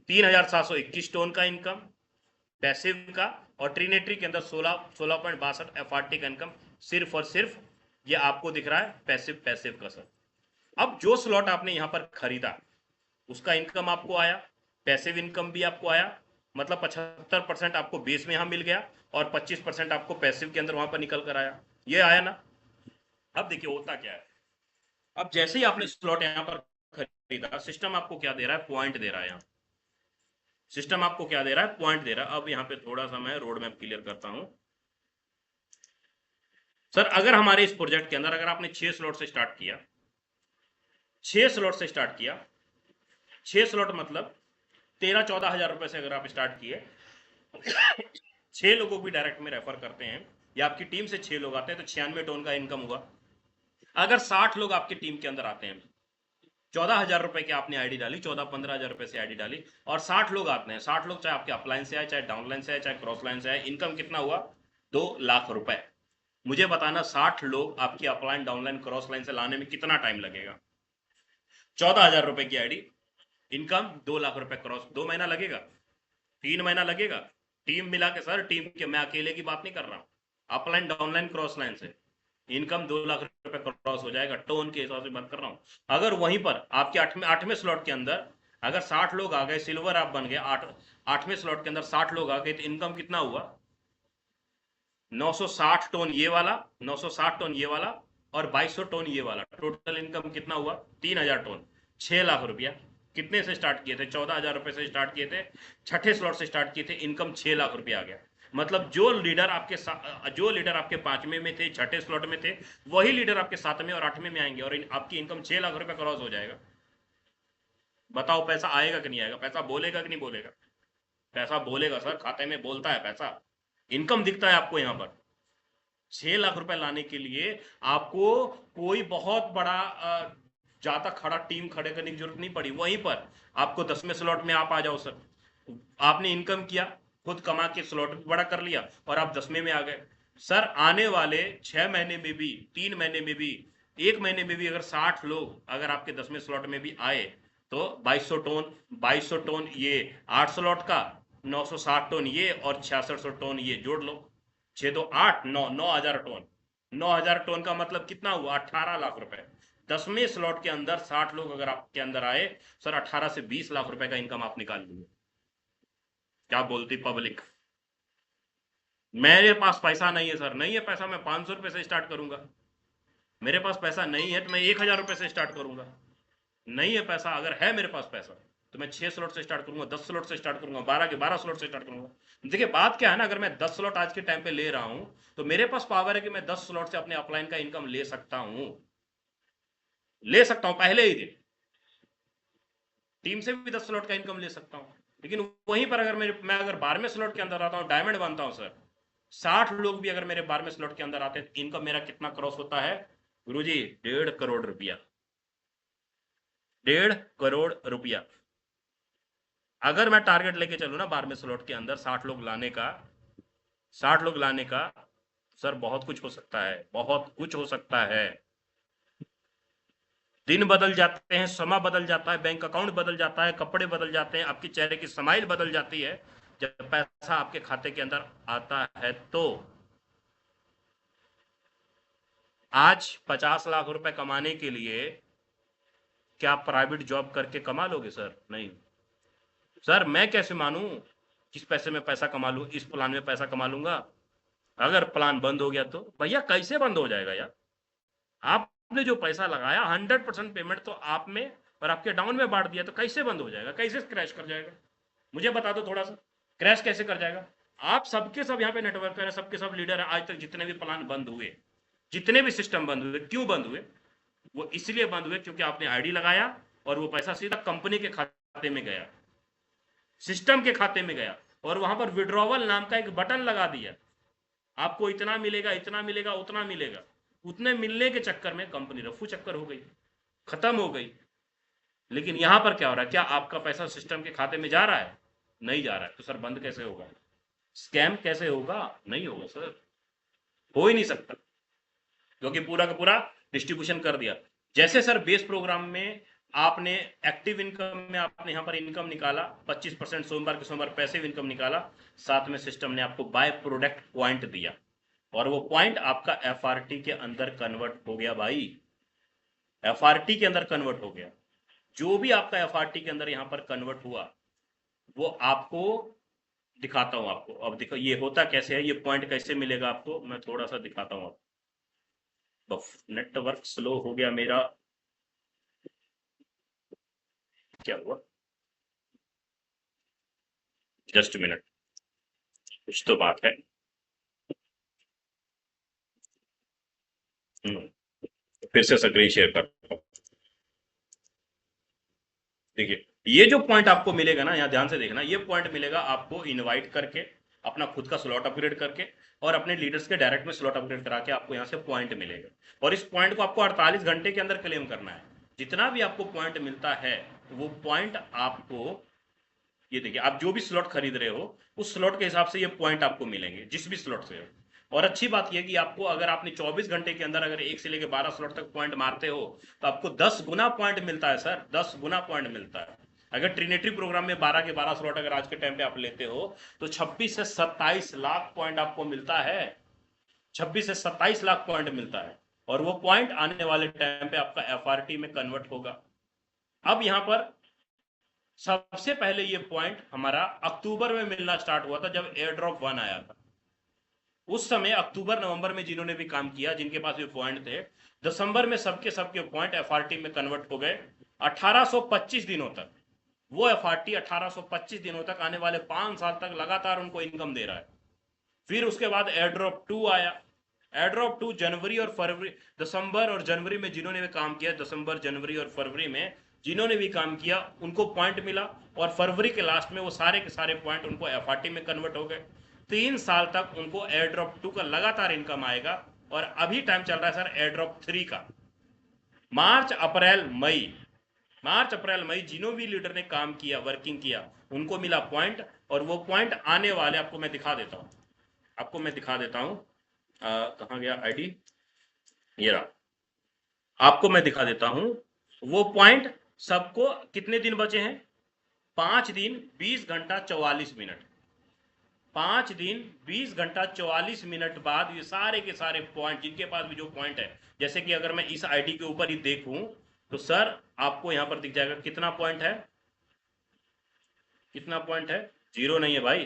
3721 टोन का इनकम पैसिव का, और ट्रिनेटरी के अंदर 16.62 एफआरटी का इनकम, सिर्फ और सिर्फ ये आपको दिख रहा है पैसिव पैसिव का सर। अब जो स्लॉट आपने यहां पर खरीदा उसका इनकम आपको आया, पैसिव इनकम भी आपको आया, मतलब 75% आपको बेस में यहां मिल गया और 25% आपको पैसिव के अंदर वहां पर निकल कर आया, ये आया ना। अब देखिए होता क्या है, अब जैसे ही आपने स्लॉट यहां पर खरीदा, सिस्टम आपको क्या दे रहा है, पॉइंट दे रहा है। यहाँ सिस्टम आपको क्या दे रहा है, पॉइंट दे रहा है। अब यहाँ पे थोड़ा सा मैं रोड मैप क्लियर करता हूं सर। अगर हमारे इस प्रोजेक्ट के अंदर अगर आपने 6 स्लॉट से स्टार्ट किया, 6 स्लॉट से स्टार्ट किया, 6 स्लॉट मतलब 13-14 हजार रुपए से अगर आप स्टार्ट किए, 6 लोगों को भी डायरेक्ट में रेफर करते हैं या आपकी टीम से 6 लोग आते हैं तो 96 टोन का इनकम हुआ। अगर 60 लोग आपकी टीम के अंदर आते हैं, 14,000 रुपए की आपने आईडी डाली, 14-15 हजार रुपए से आईडी डाली, और 60 लोग आते हैं, 60 लोग चाहे आपके अपलाइन से आए, चाहे डाउनलाइन से आए, चाहे क्रॉस लाइन से आए, इनकम कितना हुआ, 2 लाख रुपए। मुझे बताना 60 लोग आपकी अपलाइन डाउनलाइन क्रॉस लाइन से लाने में कितना टाइम लगेगा। 14,000 रुपए की आईडी, इनकम 2 लाख रुपए क्रॉस, 2 महीना लगेगा, 3 महीना लगेगा। टीम मिला के सर, टीम के, मैं अकेले की बात नहीं कर रहा हूं, अपलाइन डाउनलाइन क्रॉस लाइन से इनकम 2 लाख रुपए क्रॉस हो जाएगा, टोन के हिसाब से बात कर रहा हूं। अगर वहीं पर आपके 8वें स्लॉट के अंदर अगर 60 लोग आ गए, सिल्वर आप बन गए, 8वें स्लॉट के अंदर 60 लोग आ गए, तो इनकम कितना हुआ, 960 टोन ये वाला, 960 टोन ये वाला और 2200 टोन ये वाला, टोटल इनकम कितना हुआ, 3000 टोन, 6 लाख रुपया। कितने से स्टार्ट किए थे, 14,000 रुपए से स्टार्ट किए थे, छठे स्लॉट से स्टार्ट किए थे, इनकम 6 लाख रुपया आ गया। मतलब जो लीडर आपके 5वें में थे, छठे स्लॉट में थे, वही लीडर आपके 7वें और 8वें में आएंगे और आपकी इनकम 6 लाख रुपए क्रॉस हो जाएगा। बताओ पैसा आएगा कि नहीं आएगा, पैसा बोलेगा कि नहीं बोलेगा, पैसा बोलेगा सर, खाते में बोलता है पैसा, इनकम दिखता है आपको। यहाँ पर 6 लाख रुपए लाने के लिए आपको कोई बहुत बड़ा ज्यादा खड़ा टीम खड़े करने की जरूरत नहीं पड़ी। वहीं पर आपको 10वें स्लॉट में आप आ जाओ सर, आपने इनकम किया, खुद कमा के स्लॉट भी बड़ा कर लिया और आप 10वें में आ गए सर। आने वाले 6 महीने में भी, 3 महीने में भी, 1 महीने में भी अगर 60 लोग अगर आपके 10वें स्लॉट में भी आए तो 2200 टोन ये 8 स्लॉट का, 960 टोन ये और 6600 टोन ये जोड़ लो, 6 2 8 9 9,000 टोन। 9,000 टोन का मतलब कितना हुआ, 18 लाख रुपए। 10वें स्लॉट के अंदर 60 लोग अगर आपके अंदर आए सर, 18 से 20 लाख रुपए का इनकम आप निकाल लीजिए। क्या बोलती पब्लिक, मेरे पास पैसा नहीं है सर, नहीं है पैसा, मैं 500 रुपए से स्टार्ट करूंगा। मेरे पास पैसा नहीं है तो मैं 1,000 रुपए से स्टार्ट करूंगा। नहीं है पैसा, अगर है मेरे पास पैसा तो मैं 6 स्लॉट से स्टार्ट करूंगा, 10 स्लॉट से स्टार्ट करूंगा, 12 के 12 स्लॉट से स्टार्ट करूंगा। देखिए बात क्या है ना, अगर मैं 10 स्लॉट आज के टाइम पे ले रहा हूं तो मेरे पास पावर है कि मैं 10 स्लॉट से अपने अपलाइन का इनकम ले सकता हूं, पहले ही दिन। टीम से भी 10 स्लॉट का इनकम ले सकता हूं। लेकिन वहीं पर अगर मैं अगर 12वें स्लॉट के अंदर आता हूं, डायमंड बनता हूं सर, 60 लोग भी अगर मेरे 12वें स्लॉट के अंदर आते हैं, इनकम मेरा कितना क्रॉस होता है गुरुजी, 1.5 करोड़ रुपया, 1.5 करोड़ रुपया। अगर मैं टारगेट लेके चलूं ना 12वें स्लॉट के अंदर 60 लोग लाने का, 60 लोग लाने का सर, बहुत कुछ हो सकता है, बहुत कुछ हो सकता है। दिन बदल जाते हैं, समय बदल जाता है, बैंक अकाउंट बदल जाता है, कपड़े बदल जाते हैं, आपकी चेहरे की स्माइल बदल जाती है जब पैसा आपके खाते के अंदर आता है। तो आज 50 लाख रुपए कमाने के लिए क्या प्राइवेट जॉब करके कमा लोगे सर? नहीं सर। मैं कैसे मानूं किस पैसे में पैसा कमा लूं, इस प्लान में पैसा कमा लूंगा, अगर प्लान बंद हो गया तो? भैया कैसे बंद हो जाएगा यार, आपने जो पैसा लगाया 100% पेमेंट तो आप में और आपके डाउन में बांट दिया, तो कैसे बंद हो जाएगा, कैसे क्रैश कर जाएगा? मुझे बता दो थोड़ा सा, क्रैश कैसे कर जाएगा? आप सबके सब यहाँ पे नेटवर्क है, सबके सब लीडर है, आज तक जितने भी प्लान बंद हुए, जितने भी सिस्टम बंद हुए, क्यों बंद हुए? वो इसलिए बंद हुए क्योंकि आपने आईडी लगाया और वो पैसा सीधा कंपनी के खाते में गया, सिस्टम के खाते में गया, और वहां पर विड्रॉवल नाम का एक बटन लगा दिया, आपको इतना मिलेगा, इतना मिलेगा, उतना मिलेगा। उतने मिलने के चक्कर में कंपनी रफू चक्कर हो गई, खत्म हो गई। लेकिन यहां पर क्या हो रहा है, क्या आपका पैसा सिस्टम के खाते में जा रहा है? नहीं जा रहा है। तो सर बंद कैसे होगा, स्कैम कैसे होगा? नहीं होगा सर। हो ही नहीं सकता, क्योंकि पूरा का पूरा डिस्ट्रीब्यूशन कर दिया। जैसे सर बेस प्रोग्राम में आपने एक्टिव इनकम में आपने यहाँ पर इनकम निकाला 25% सोमवार के सोमवार पैसिव इनकम निकाला, साथ में सिस्टम ने आपको बाय प्रोडक्ट पॉइंट दिया और वो पॉइंट आपका एफआरटी के अंदर कन्वर्ट हो गया भाई, एफआरटी के अंदर कन्वर्ट हो गया। जो भी आपका एफआरटी के अंदर यहाँ पर कन्वर्ट हुआ वो आपको दिखाता हूं आपको। अब देखो ये होता कैसे है, ये पॉइंट कैसे मिलेगा आपको, मैं थोड़ा सा दिखाता हूं आपको। नेटवर्क स्लो हो गया मेरा, क्या हुआ, जस्ट मिनट, कुछ तो बात है। फिर से स्क्रीन शेयर करता हूं। देखिए ये जो पॉइंट आपको मिलेगा ना, यहाँ ध्यान से देखना, ये पॉइंट मिलेगा आपको इनवाइट करके, अपना खुद का स्लॉट अपग्रेड करके और अपने लीडर्स के डायरेक्ट में स्लॉट अपग्रेड करा के आपको यहाँ से पॉइंट मिलेगा। और इस पॉइंट को आपको 48 घंटे के अंदर क्लेम करना है। जितना भी आपको पॉइंट मिलता है वो पॉइंट आपको, ये देखिए आप जो भी स्लॉट खरीद रहे हो उस स्लॉट के हिसाब से ये पॉइंट आपको मिलेंगे, जिस भी स्लॉट से हो। और अच्छी बात यह कि आपको अगर आपने 24 घंटे के अंदर अगर 1 से लेकर 12 स्लॉट तक पॉइंट मारते हो तो आपको 10 गुना पॉइंट मिलता है सर, 10 गुना पॉइंट मिलता है। अगर ट्रिनिटी प्रोग्राम में 12 के 12 स्लॉट अगर आज के टाइम पे आप लेते हो तो 26 से 27 लाख पॉइंट आपको मिलता है, 26 से 27 लाख पॉइंट मिलता है। और वो पॉइंट आने वाले टाइम पे आपका एफआरटी में कन्वर्ट होगा। अब यहां पर सबसे पहले ये पॉइंट हमारा अक्टूबर में मिलना स्टार्ट हुआ था जब एयर ड्रॉप 1 आया था। उस समय अक्टूबर नवंबर में जिन्होंने भी काम किया, जिनके पास ये पॉइंट थे, दिसंबर में सबके पॉइंट एफआरटी में कन्वर्ट हो गए। 1825 दिनों तक वो एफआरटी 1825 दिनों तक, आने वाले 5 साल तक लगातार उनको इनकम दे रहा है। फिर उसके बाद एयरड्रॉप 2 आया। एयरड्रॉप 2 जनवरी और फरवरी, दिसंबर और जनवरी में जिन्होंने भी काम किया, दिसंबर जनवरी और फरवरी में जिन्होंने भी काम किया उनको पॉइंट मिला और फरवरी के लास्ट में वो सारे के सारे पॉइंट उनको एफआरटी में कन्वर्ट हो गए। 3 साल तक उनको एयरड्रॉप 2 का लगातार इनकम आएगा। और अभी टाइम चल रहा है सर एयरड्रॉप 3 का। मार्च अप्रैल मई जिन्हों भी लीडर ने काम किया, वर्किंग किया, उनको मिला पॉइंट। और वो पॉइंट आने वाले, आपको मैं दिखा देता हूं, कहां गया आईडी, ये रहा, आपको मैं दिखा देता हूं वो पॉइंट। सबको कितने दिन बचे हैं, 5 दिन 20 घंटा 44 मिनट, 5 दिन 20 घंटा 44 मिनट बाद ये सारे के सारे पॉइंट, जिनके पास भी जो पॉइंट है, जैसे कि अगर मैं इस आईडी के ऊपर ही देखूं तो सर आपको यहां पर दिख जाएगा कितना पॉइंट है, कितना पॉइंट है, 0 नहीं है भाई,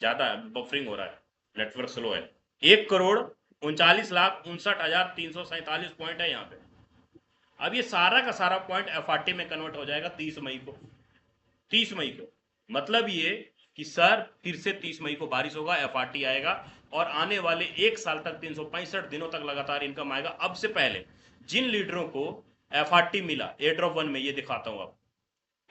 ज्यादा बफरिंग हो रहा है, नेटवर्क स्लो है। 1,39,59,347 पॉइंट है यहाँ पे। अब ये सारा का सारा पॉइंट एफआरटी में कन्वर्ट हो जाएगा 30 मई को। 30 मई को मतलब ये कि सर फिर से 30 मई को बारिश होगा, एफआरटी आएगा और आने वाले 1 साल तक 365 दिनों तक लगातार इनकम आएगा। अब से पहले जिन लीडरों को एफआरटी मिला एयरड्रॉप 1 में, ये दिखाता हूं आप,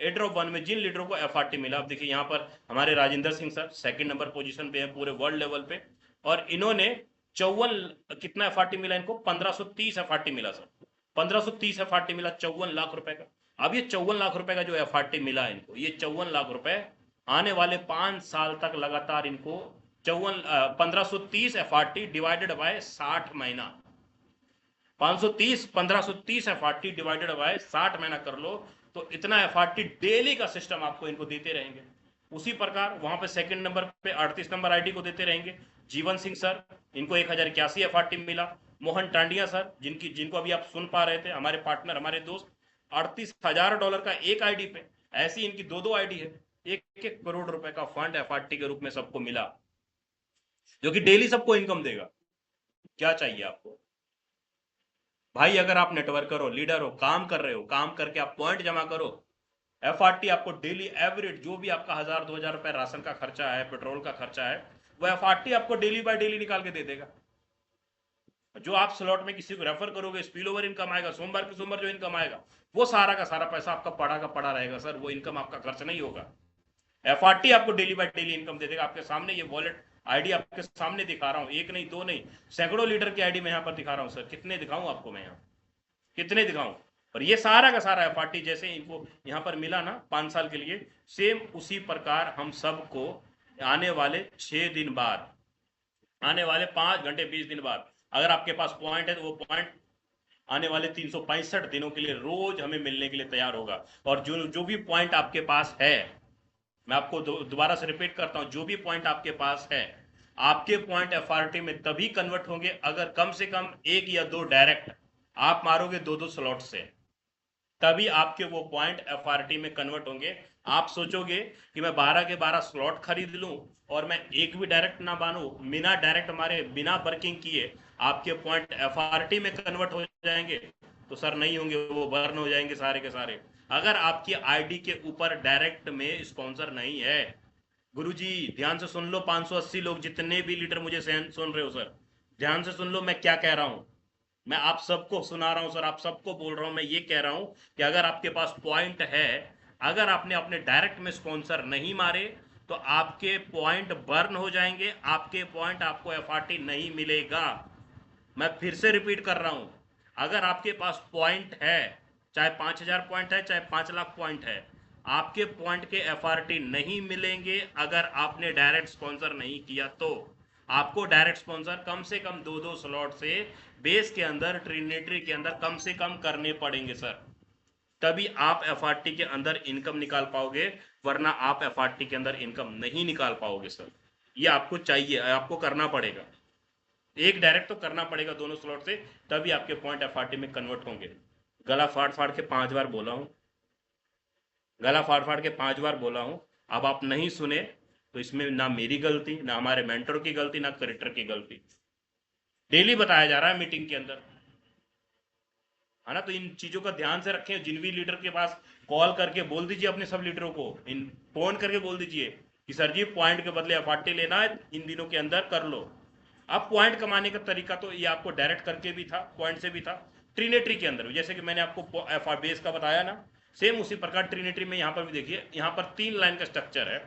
एयरड्रॉप 1 में जिन लीडरों को एफआरटी मिला, अब देखिए यहाँ पर हमारे Rajendra Singh sir 2nd number position पे है पूरे वर्ल्ड लेवल पे, और इन्होंने 54, कितना एफआरटी मिला इनको, 1530 एफआरटी मिला सर, 1530 एफआरटी मिला 54 लाख रुपए का। अब ये 54 लाख रुपए का जो एफआरटी मिला इनको, ये 54 लाख रुपए आने वाले 5 साल तक लगातार इनको 1530 एफआरटी डिवाइडेड बाय 60 महीना, 1530 एफआरटी डिवाइडेड बाय 60 महीना कर लो तो इतना एफआरटी डेली का सिस्टम आपको इनको देते रहेंगे। उसी प्रकार वहां पे 2nd नंबर पे 38 नंबर आईडी को देते रहेंगे जीवन सिंह सर, इनको 1081 एफआरटी मिला। मोहन टांडिया सर, जिनको अभी आप सुन पा रहे थे, हमारे पार्टनर, हमारे दोस्त, $38,000 का एक आईडी पे, ऐसी इनकी 2 आईडी है, 1 करोड़ रुपए का फंड एफआरटी के रूप में सबको मिला, जो कि डेली सबको इनकम देगा। क्या चाहिए आपको भाई, अगर आप नेटवर्कर हो, लीडर हो, काम कर रहे हो, काम करके आप पॉइंट जमा करो, एफआरटी आपको डेली एवरेज, जो भी आपका 1000-2000 रुपए राशन का खर्चा है, पेट्रोल का खर्चा है, वो एफआरटी आपको डेली बाय डेली निकाल के दे देगा। जो आप स्लॉट में किसी को रेफर करोगे, स्पिल ओवर इनकम आएगा, सोमवार के सोमवार जो इनकम आएगा वो सारा का सारा पैसा आपका पड़ा का पड़ा रहेगा सर, वो इनकम आपका खर्च नहीं होगा। एफआरटी आपको डेली बाय डेली इनकम दे देगा। आपके सामने ये वॉलेट आईडी आपके सामने दिखा रहा हूं, 1 नहीं 2 नहीं, सैकड़ों लीडर की आईडी मैं यहाँ पर दिखा रहा हूं सर। कितने दिखाऊं आपको मैं, यहाँ कितने दिखाऊं, पर ये सारा का सारा एफआरटी जैसे इनको यहाँ पर मिला ना 5 साल के लिए, सेम उसी प्रकार हम सबको आने वाले 6 दिन बाद आने वाले 5 घंटे 20 दिन बाद अगर आपके पास पॉइंट है तो वो पॉइंट आने वाले 365 दिनों के लिए रोज हमें मिलने के लिए तैयार होगा। और जो जो भी पॉइंट आपके पास है, मैं आपको दोबारा से रिपीट करता हूं, जो भी पॉइंट आपके पास है, आपके पॉइंट एफआरटी में तभी कन्वर्ट होंगे अगर कम से कम 1 या 2 डायरेक्ट आप मारोगे 2-2 स्लॉट से, तभी आपके वो पॉइंट एफआरटी में कन्वर्ट होंगे। आप सोचोगे कि मैं 12 के 12 स्लॉट खरीद लूं और मैं एक भी डायरेक्ट ना मानू, बिना डायरेक्ट मारे, बिना वर्किंग किए आपके पॉइंट एफआरटी में कन्वर्ट हो जाएंगे, तो सर नहीं होंगे, वो बर्न हो जाएंगे सारे के सारे। अगर आपकी आईडी के ऊपर डायरेक्ट में स्पॉन्सर नहीं है, गुरुजी ध्यान से सुन लो, 580 लोग जितने भी लीडर मुझे सुन रहे हो सर, ध्यान से सुन लो मैं क्या कह रहा हूं। मैं आप सबको सुना रहा हूं सर, आप सबको बोल रहा हूं, मैं ये कह रहा हूं कि अगर आपके पास पॉइंट है, अगर आपने अपने डायरेक्ट में स्पॉन्सर नहीं मारे, तो आपके पॉइंट बर्न हो जाएंगे, आपके पॉइंट आपको एफआरटी नहीं मिलेगा। मैं फिर से रिपीट कर रहा हूं, अगर आपके पास पॉइंट है, चाहे 5000 पॉइंट है, चाहे 5 लाख पॉइंट है, आपके पॉइंट के एफआरटी नहीं मिलेंगे अगर आपने डायरेक्ट स्पॉन्सर नहीं किया। तो आपको डायरेक्ट स्पॉन्सर कम से कम 2-2 स्लॉट से बेस के अंदर, ट्रिनिटी के अंदर कम से कम करने पड़ेंगे सर, तभी आप एफआरटी के अंदर इनकम निकाल पाओगे, वरना आप एफआरटी के अंदर इनकम नहीं निकाल पाओगे सर। ये आपको चाहिए, आपको करना पड़ेगा, एक डायरेक्ट तो करना पड़ेगा दोनों स्लॉट से, तभी आपके पॉइंट एफआरटी में कन्वर्ट होंगे। गला फाड़ फाड़ के 5 बार बोला हूं, गला फाड़ फाड़ के 5 बार बोला हूं, अब आप नहीं सुने तो इसमें ना मेरी गलती, ना हमारे मेंटर की गलती, ना क्रिएटर की गलती। डेली बताया जा रहा है मीटिंग के अंदर, है ना। तो इन चीजों का ध्यान से रखें। जिन भी लीडर के पास कॉल करके बोल दीजिए, अपने सब लीडरों को इन फोन करके बोल दीजिए कि सर जी पॉइंट के बदले एफआरटी लेना है, इन दिनों के अंदर कर लो। अब पॉइंट कमाने का तरीका तो ये आपको डायरेक्ट करके भी था, पॉइंट से भी था, ट्रिनेटरी के अंदर जैसे कि मैंने आपको एफआर बेस का बताया ना, सेम उसी प्रकार ट्रिनेटरी में यहाँ पर भी देखिए, यहाँ पर 3 लाइन का स्ट्रक्चर है,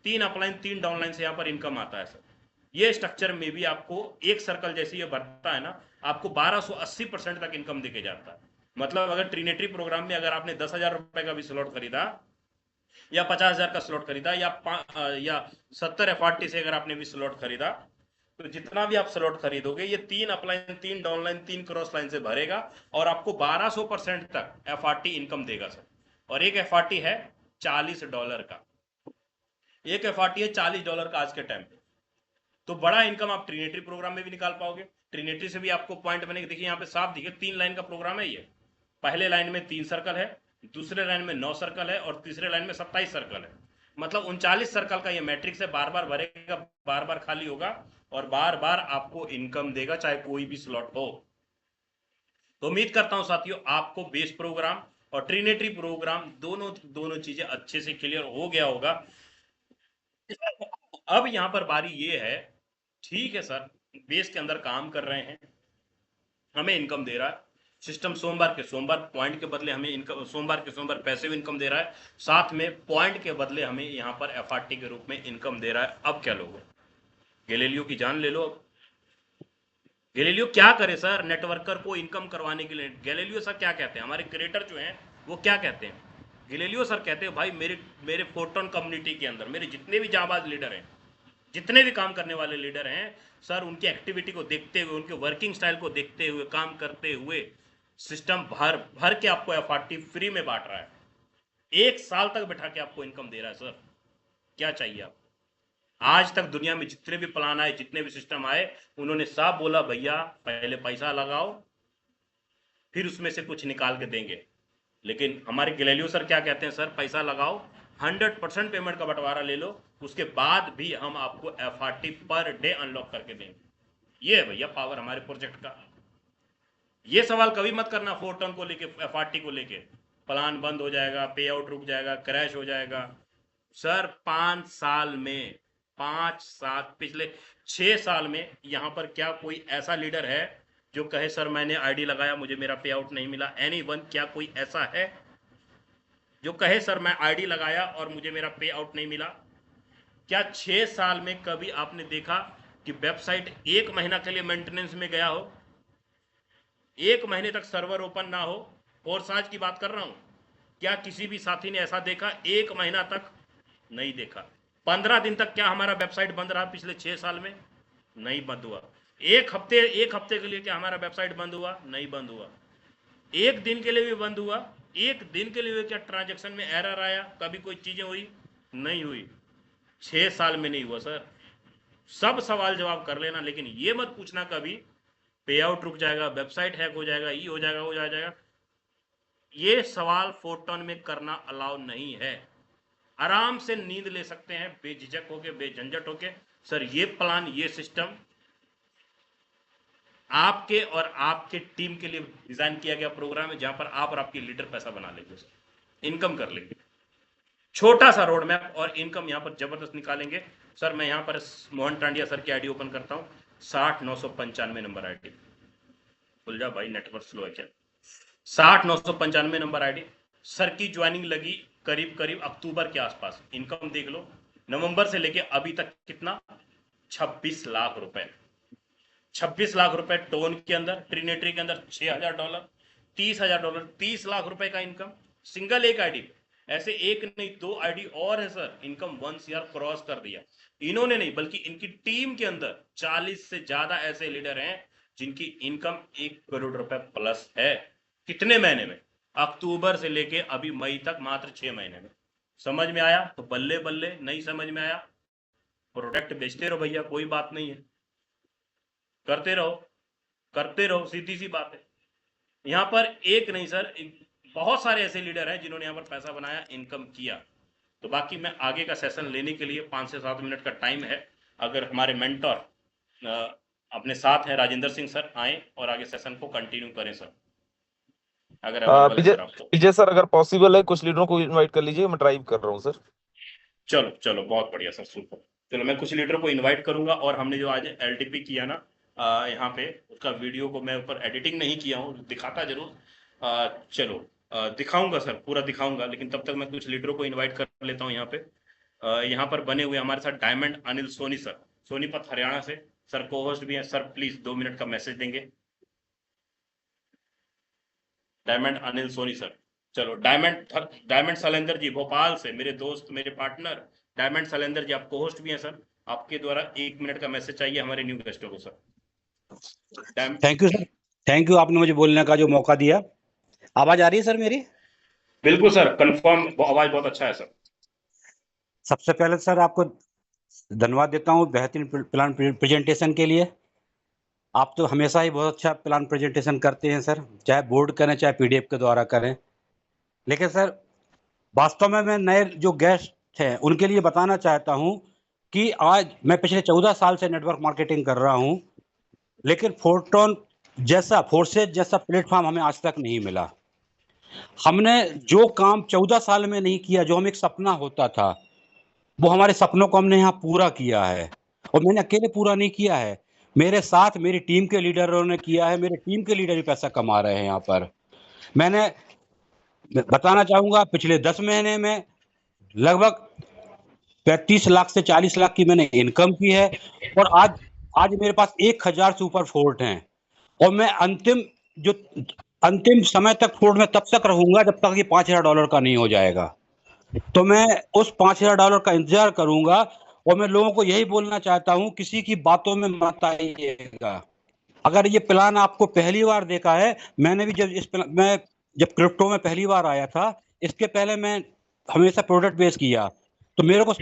3 अपलाइन 3 डाउनलाइन से यहाँ पर इनकम आता है सर। ये स्ट्रक्चर में भी आपको एक सर्कल जैसे ये बढ़ता है ना, आपको 1280% तक इनकम देके जाता है। मतलब अगर ट्रिनेटरी प्रोग्राम में अगर आपने 10,000 रुपए का भी स्लॉट खरीदा, या 50,000 का स्लॉट खरीदा, या 70 एफआरटी से अगर आपने भी स्लॉट खरीदा, तो जितना भी आप स्लॉट खरीदोगे ये 3 अपलाइन 3 डाउनलाइन 3 क्रॉस लाइन से भरेगा और आपको 1200% तक एफआरटी इनकम देगा सर। और एक एफआरटी है $40 का, एक एफआरटी है $40 का आज के टाइम पे। तो बड़ा इनकम आप ट्रिनेटरी प्रोग्राम में भी निकाल पाओगे। ट्रिनेटरी से भी आपको पॉइंट बनेगा, देखिए यहाँ पे साफ दिखे 3 लाइन का प्रोग्राम है ये। पहले लाइन में 3 सर्कल है, दूसरे लाइन में 9 सर्कल है, और तीसरे लाइन में 27 सर्कल है। मतलब 39 सर्कल का ये मैट्रिक्स है, बार बार भरेगा, बार बार खाली होगा और बार बार आपको इनकम देगा, चाहे कोई भी स्लॉट हो। तो उम्मीद करता हूं साथियों आपको बेस प्रोग्राम और ट्रिनेटरी प्रोग्राम दोनों चीजें अच्छे से क्लियर हो गया होगा। अब यहां पर बारी ये है, ठीक है सर बेस के अंदर काम कर रहे हैं, हमें इनकम दे रहा है सिस्टम, सोमवार के सोमवार पॉइंट के बदले हमें इनकम, सोमवार के सोमवार पैसिव इनकम दे रहा है, साथ में पॉइंट के बदले हमें यहाँ पर एफआरटी के रूप में इनकम दे रहा है। अब क्या लोगे, गैलीलियो की जान ले लो। गैलीलियो क्या करे सर नेटवर्कर को इनकम करवाने के लिए? गैलीलियो सर क्या कहते हैं, हमारे क्रिएटर जो हैं वो क्या कहते हैं? गैलीलियो सर कहते हैं भाई मेरे फोटोन कम्युनिटी के अंदर मेरे जितने भी जाबाज लीडर हैं, जितने भी काम करने वाले लीडर हैं सर, उनकी एक्टिविटी को देखते हुए, उनके वर्किंग स्टाइल को देखते हुए, काम करते हुए सिस्टम भर भर के आपको एफआरटी फ्री में बांट रहा है, 1 साल तक बैठा के आपको इनकम दे रहा है सर। क्या चाहिए आप? आज तक दुनिया में जितने भी प्लान आए, जितने भी सिस्टम आए, उन्होंने साफ बोला भैया पहले पैसा लगाओ फिर उसमें से कुछ निकाल के देंगे। लेकिन हमारे गैलीलियो सर क्या कहते हैं, सर पैसा लगाओ, 100% पेमेंट का बंटवारा ले लो, उसके बाद भी हम आपको एफआरटी पर डे अनलॉक करके देंगे। ये है भैया पावर हमारे प्रोजेक्ट का। ये सवाल कभी मत करना फोर्टन को लेके, एफआरटी को लेके, प्लान बंद हो जाएगा, पे आउट रुक जाएगा, क्रैश हो जाएगा। सर 5 साल में, 5 साल, पिछले 6 साल में यहां पर क्या कोई ऐसा लीडर है जो कहे सर मैंने आईडी लगाया मुझे मेरा पे आउट नहीं मिला? एनीवन, क्या कोई ऐसा है जो कहे सर मैं आईडी लगाया और मुझे मेरा पे आउट नहीं मिला? क्या 6 साल में कभी आपने देखा कि वेबसाइट 1 महीना के लिए मेंटेनेंस में गया हो, 1 महीने तक सर्वर ओपन ना हो? और आज की बात कर रहा हूं, क्या किसी भी साथी ने ऐसा देखा? 1 महीना तक नहीं देखा। 15 दिन तक क्या हमारा वेबसाइट बंद रहा पिछले 6 साल में? नहीं बंद हुआ। एक हफ्ते के लिए क्या हमारा वेबसाइट बंद हुआ? नहीं बंद हुआ। एक दिन के लिए भी बंद हुआ? एक दिन के लिए भी क्या ट्रांजैक्शन में एरर आया? कभी कोई चीजें हुई? नहीं हुई। 6 साल में नहीं हुआ सर। सब सवाल जवाब कर लेना, लेकिन ये मत पूछना कभी पे आउट रुक जाएगा, वेबसाइट हैक हो जाएगा, ये हो जाएगा, वो जाएगा। ये सवाल फोरटोन में करना अलाउ नहीं है। आराम से नींद ले सकते हैं बेझिझक होके, बेझंझट होके। सर ये प्लान, ये सिस्टम आपके और आपके टीम के लिए डिजाइन किया गया प्रोग्राम है, जहां पर आप और आपकी लीडर पैसा बना लेंगे, सर इनकम कर लेंगे। छोटा सा रोड मैप और इनकम यहां पर जबरदस्त निकालेंगे। सर मैं यहां पर मोहन टांडिया सर की आईडी ओपन करता हूं, 60,995 नंबर आईडी। खुल जा भाई, नेटवर्क स्लो है क्या? 60,995 नंबर आईडी। सर की ज्वाइनिंग लगी करीब करीब अक्टूबर के आसपास। इनकम देख लो, नवंबर से लेके अभी तक कितना? 26 लाख रुपए। 26 लाख रुपए टोन के अंदर, ट्रिनेटरी के अंदर $6,000, $30,000, 30 लाख रुपए का इनकम सिंगल एक आईडी पे। ऐसे एक नहीं, 2 आईडी और है सर, इनकम 1 CR क्रॉस कर दिया। इन्होंने नहीं, बल्कि इनकी टीम के अंदर 40 से ज्यादा ऐसे लीडर हैं जिनकी इनकम 1 करोड़ रुपए प्लस है। कितने महीने में? अक्टूबर से लेके अभी मई तक, मात्र 6 महीने में। समझ में आया तो बल्ले बल्ले, नहीं समझ में आया प्रोडक्ट बेचते रहो भैया, कोई बात नहीं है, करते रहो करते रहो, सीधी सी बात है। यहाँ पर एक नहीं सर, बहुत सारे ऐसे लीडर हैं जिन्होंने यहाँ पर पैसा बनाया, इनकम किया। तो बाकी मैं आगे का सेशन लेने के लिए 5 से 7 मिनट का टाइम है। अगर हमारे मेंटर अपने साथ हैं राजेंद्र सिंह सर, आए और आगे सेशन को कंटिन्यू करें सर, अगर अवेलेबल है सर आपको। विजय सर, अगर पॉसिबल है कुछ लीडरों को इनवाइट कर लीजिए, मैं ड्राइव कर रहा हूँ सर। चलो चलो, बहुत बढ़िया सर, सुपर। चलो मैं कुछ लीडर को इनवाइट करूंगा, और हमने जो आज एलटीपी किया ना यहाँ पे, उसका वीडियो को मैं ऊपर एडिटिंग नहीं किया हूँ, दिखाता जरूर। चलो दिखाऊंगा सर, पूरा दिखाऊंगा, लेकिन तब तक मैं कुछ लीडरों को इनवाइट कर लेता हूँ यहाँ पे। यहाँ पर बने हुए हमारे साथ डायमंड अनिल सोनी सर, सोनीपत हरियाणा से सर, को होस्ट भी है सर। प्लीज 2 मिनट का मैसेज देंगे, डायमंड अनिल सोनी सर। चलो डायमंड शैलेंद्र जी भोपाल से, मेरे दोस्त, मेरे पार्टनर डायमंड शैलेंद्र जी, आप को होस्ट भी हैं सर। आपके द्वारा 1 मिनट का मैसेज चाहिए हमारे न्यू गेस्टों को sir. Thank you sir, thank you, आपने मुझे बोलने का जो मौका दिया। आवाज आ रही है सर मेरी? बिल्कुल सर, कंफर्म, आवाज बहुत अच्छा है सर। सबसे पहले सर आपको धन्यवाद देता हूँ बेहतरीन प्लान प्रेजेंटेशन के लिए। आप तो हमेशा ही बहुत अच्छा प्लान प्रेजेंटेशन करते हैं सर, चाहे बोर्ड करें चाहे पीडीएफ के द्वारा करें। लेकिन सर वास्तव में मैं नए जो गेस्ट हैं उनके लिए बताना चाहता हूं कि आज मैं पिछले 14 साल से नेटवर्क मार्केटिंग कर रहा हूं, लेकिन फोर्सेज जैसा प्लेटफॉर्म हमें आज तक नहीं मिला। हमने जो काम 14 साल में नहीं किया, जो हम एक सपना होता था, वो हमारे सपनों को हमने यहाँ पूरा किया है। और मैंने अकेले पूरा नहीं किया है, मेरे साथ मेरी टीम के लीडरों ने किया है। मेरे टीम के लीडर भी पैसा कमा रहे हैं यहाँ पर। मैंने बताना चाहूंगा पिछले 10 महीने में लगभग 35 लाख से 40 लाख की मैंने इनकम की है। और आज मेरे पास 1000 से ऊपर फोर्ट हैं। और मैं अंतिम समय तक फोर्ट में तब तक रहूंगा जब तक ये $5,000 का नहीं हो जाएगा। तो मैं उस $5,000 का इंतजार करूंगा। और मैं लोगों को यही बोलना चाहता हूं, किसी की बातों में मत आइएगा। अगर ये प्लान आपको पहली बार देखा है, मैंने भी जब क्रिप्टो में पहली बार आया था, इसके पहले मैं हमेशा प्रोडक्ट बेस किया, तो मेरे को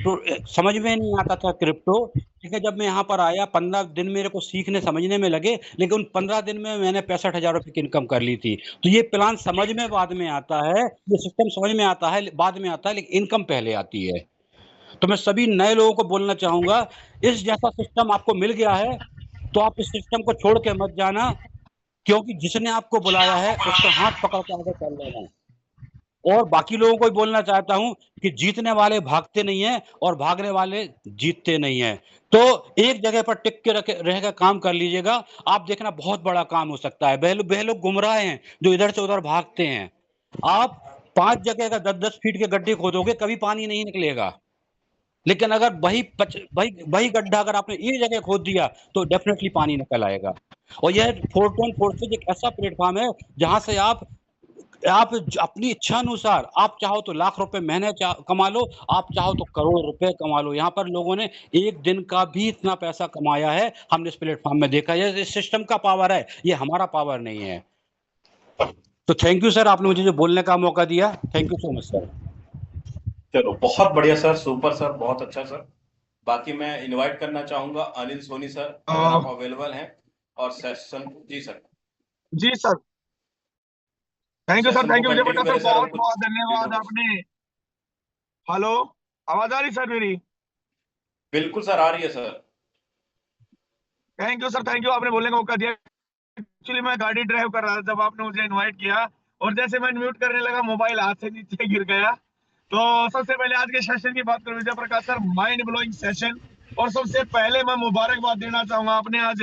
समझ में नहीं आता था क्रिप्टो। ठीक है, जब मैं यहाँ पर आया 15 दिन मेरे को सीखने समझने में लगे, लेकिन उन 15 दिन में मैंने 65,000 रुपये की इनकम कर ली थी। तो ये प्लान समझ में बाद में आता है, ये सिस्टम समझ में आता है बाद में आता है, लेकिन इनकम पहले आती है। तो मैं सभी नए लोगों को बोलना चाहूंगा, इस जैसा सिस्टम आपको मिल गया है तो आप इस सिस्टम को छोड़ के मत जाना, क्योंकि जिसने आपको बुलाया है उसका हाथ पकड़ के आगे चल लेना। और बाकी लोगों को भी बोलना चाहता हूं कि जीतने वाले भागते नहीं हैं और भागने वाले जीतते नहीं हैं। तो एक जगह पर टिक के रहकर काम कर लीजिएगा, आप देखना बहुत बड़ा काम हो सकता है। वह लोग गुमराह हैं जो इधर से उधर भागते हैं। आप 5 जगह का 10-10 फीट के गड्ढे खोदोगे, कभी पानी नहीं निकलेगा। लेकिन अगर वही गड्ढा अगर आपने एक जगह खोद दिया तो डेफिनेटली पानी निकल आएगा। और यह फोर्सेज एक ऐसा प्लेटफॉर्म है जहां से आप आप अपनी इच्छा अनुसार आप चाहो तो लाख रुपए महीने कमा लो, आप चाहो तो करोड़ रुपए कमा लो। यहाँ पर लोगों ने एक दिन का भी इतना पैसा कमाया है, हमने इस प्लेटफॉर्म में देखा है। ये सिस्टम का पावर है, ये हमारा पावर नहीं है। तो थैंक यू सर, आपने मुझे जो बोलने का मौका दिया। Thank you so much sir. चलो बहुत बढ़िया सर, सुपर सर, बहुत अच्छा सर। बाकी मैं इनवाइट करना चाहूंगा अनिल सोनी सर, अगर आप अवेलेबल हैं, और सेशन जी सर। जी sir, thank you sir, session को thank you Vijay continue Prakash sir, करें सर, हम बहुत कुछ बहुत धन्यवाद लीडरों को। आपने। हेलो, आवाज आ रही सर मेरी? बिल्कुल सर, आ रही है sir. Thank you sir, thank you, आपने बोलने का मौका दिया। एक्चुअली मैं गाड़ी ड्राइव कर रहा था जब आपने मुझे इनवाइट किया, और जैसे मैं म्यूट करने लगा मोबाइल हाथ से नीचे गिर गया। तो सबसे पहले आज के सेशन की बात करूं Vijay Prakash sir, mind blowing session. और सबसे पहले मैं मुबारकबाद देना चाहूंगा, आपने आज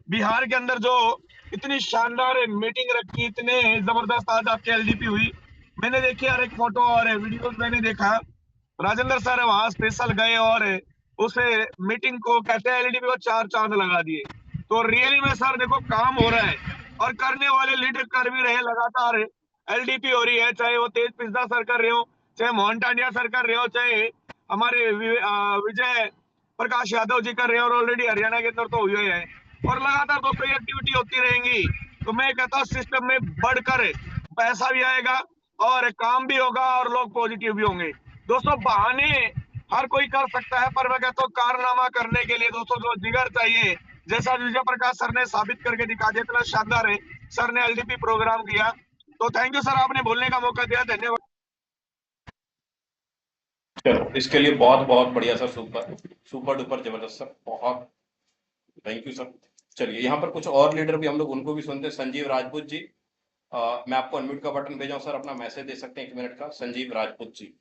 बिहार के अंदर जो इतनी शानदार मीटिंग रखी, इतने जबरदस्त आज आपकी एलडीपी हुई। मैंने देखी हर एक फोटो और वीडियोस मैंने देखा। राजेंद्र सर वहां स्पेशल गए और उस मीटिंग को कहते हैं एलईडी को 4 चांद लगा दिए। तो रियली में सर देखो काम हो रहा है, और करने वाले लीडर कर भी रहे लगातार। एलडीपी हो रही है, चाहे वो तेज पिस्दा सर कर रहे हो, चाहे मोहन टांडिया सर कर रहे हो, चाहे हमारे विजय प्रकाश यादव जी कर रहे हो, और ऑलरेडी हरियाणा के अंदर तो हुए हैं। और लगातार दोस्तों ये एक्टिविटी होती रहेंगी। तो मैं कहता हूँ सिस्टम में बढ़कर पैसा भी आएगा और काम भी होगा और लोग पॉजिटिव भी होंगे। दोस्तों बहाने हर कोई कर सकता है, पर मैं कहता हूँ कारनामा करने के लिए दोस्तों जो जिगर चाहिए, जैसा विजय प्रकाश सर ने साबित करके दिखा दिया, इतना शानदार है। सर ने एलडीपी प्रोग्राम किया, तो थैंक यू सर, आपने बोलने का मौका दिया, धन्यवाद। चलो इसके लिए बहुत बहुत बढ़िया सर, सुपर सुपर डुपर जबरदस्त सर, बहुत थैंक यू सर। चलिए यहाँ पर कुछ और लीडर भी हम लोग उनको भी सुनते हैं। संजीव राजपूत जी, मैं आपको अनम्यूट का बटन भेजा हूं सर, अपना मैसेज दे सकते हैं 1 मिनट का। Sanjeev Rajput ji.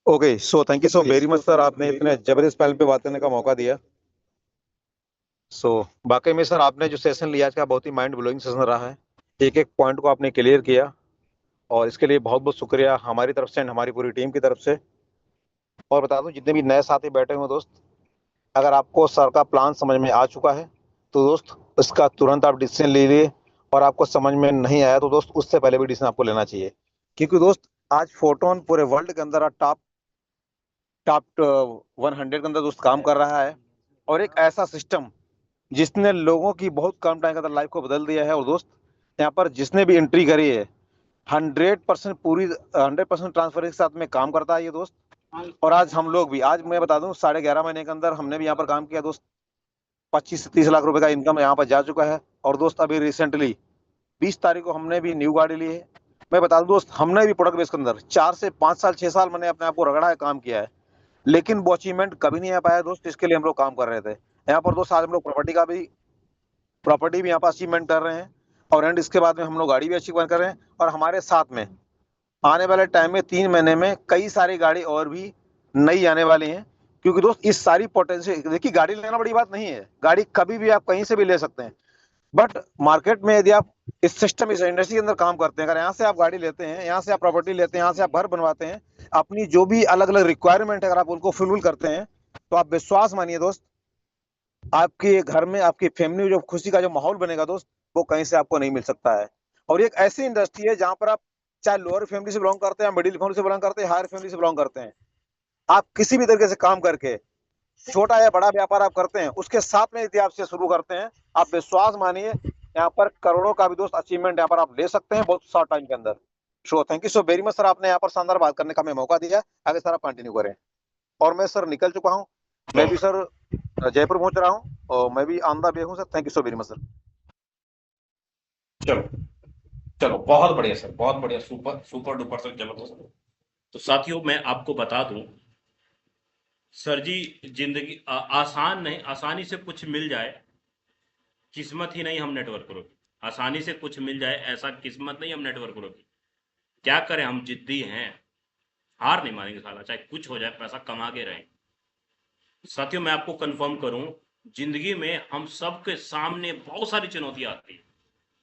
Okay, so thank you so very much sir, आपने इतने जबरदस्त पैनल पे बात करने का मौका दिया। सो वाकई में सर आपने जो सेशन लिया आज का बहुत ही माइंड ब्लोइंग सेशन रहा है। एक एक पॉइंट को आपने क्लियर किया, और इसके लिए बहुत बहुत शुक्रिया हमारी तरफ से एंड हमारी पूरी टीम की तरफ से। और बता दूं जितने भी नए साथी बैठे हुए दोस्त, अगर आपको सर का प्लान समझ में आ चुका है तो दोस्त इसका तुरंत आप डिसीजन ले लिए, और आपको समझ में नहीं आया तो दोस्त उससे पहले भी डिसीजन आपको लेना चाहिए। क्योंकि दोस्त आज फोटोन पूरे वर्ल्ड के अंदर टॉप टॉप 100 के अंदर दोस्त काम कर रहा है, और एक ऐसा सिस्टम जिसने लोगों की बहुत कम टाइम के अंदर लाइफ को बदल दिया है। और दोस्त यहाँ पर जिसने भी एंट्री करी है 100% पूरी 100% ट्रांसफर के साथ में काम करता है ये दोस्त। और आज हम लोग भी, आज मैं बता दूं 11.5 महीने के अंदर हमने भी यहाँ पर काम किया दोस्त। 25 से 30 लाख रुपए का इनकम यहाँ पर जा चुका है। और दोस्त अभी रिसेंटली 20 तारीख को हमने भी न्यू गाड़ी ली है। मैं बता दूं दोस्त, हमने भी प्रोडक्ट बेस के अंदर 4 से 5 साल 6 साल मैंने अपने आप को रगड़ा है, काम किया है, लेकिन वो अचीवमेंट कभी नहीं आ पाया दोस्त। इसके लिए हम लोग काम कर रहे थे। यहाँ पर दोस्त आज हम लोग प्रॉपर्टी भी यहाँ पर अचीवमेंट कर रहे हैं, और एंड इसके बाद में हम लोग गाड़ी भी अचीव कर रहे हैं। और हमारे साथ में आने वाले टाइम में 3 महीने में कई सारी गाड़ी और भी नई आने वाली हैं। क्योंकि दोस्त इस सारी पोटेंशियल, देखिए गाड़ी लेना बड़ी बात नहीं है, गाड़ी कभी भी आप कहीं से भी ले सकते हैं। बट मार्केट में यदि आप इस सिस्टम, इस इंडस्ट्री के अंदर काम करते हैं, अगर यहाँ से आप गाड़ी लेते हैं, यहाँ से आप प्रॉपर्टी लेते हैं, यहाँ से आप घर बनवाते हैं, अपनी जो भी अलग अलग रिक्वायरमेंट है अगर आप उनको फुलफिल करते हैं, तो आप विश्वास मानिए दोस्त, आपके घर में आपकी फैमिली में जो खुशी का जो माहौल बनेगा दोस्त, वो कहीं से आपको नहीं मिल सकता है। और एक ऐसी इंडस्ट्री है जहां पर आप चाहे लोअर फैमिली से बिलोंग करते हैं, मिडिल फैमिली से बिलोंग करते हैं, हायर फैमिली से बिलोंग करते हैं, आप किसी भी तरीके से काम करके छोटा या बड़ा व्यापार आप करते हैं, उसके साथ में यदि आपसे शुरू करते हैं, आप विश्वास मानिए यहाँ पर करोड़ों का भी दोस्त अचीवमेंट यहाँ पर आप ले सकते हैं बहुत शॉर्ट टाइम के अंदर। सो thank you so very much sir, आपने यहाँ पर शानदार बात करने का हमें मौका दिया। आगे सर आप कंटिन्यू करें। और मैं सर निकल चुका हूँ, मैं भी सर जयपुर पहुंच रहा हूँ, और मैं भी ऑन द वे हूँ sir. Thank you so very much sir. चलो चलो बहुत बढ़िया सर, बहुत बढ़िया, सुपर सुपर डुपर सर, जबरदस्त। तो साथियों मैं आपको बता दूं सर जी, जिंदगी आसान नहीं, आसानी से कुछ मिल जाए किस्मत ही नहीं, हम नेटवर्क करो। आसानी से कुछ मिल जाए ऐसा किस्मत नहीं, हम नेटवर्क करो। क्या करें, हम जिद्दी हैं, हार नहीं मानेंगे साला, चाहे कुछ हो जाए, पैसा कमा के रहें। साथियों मैं आपको कंफर्म करूं, जिंदगी में हम सबके सामने बहुत सारी चुनौतियां आती है,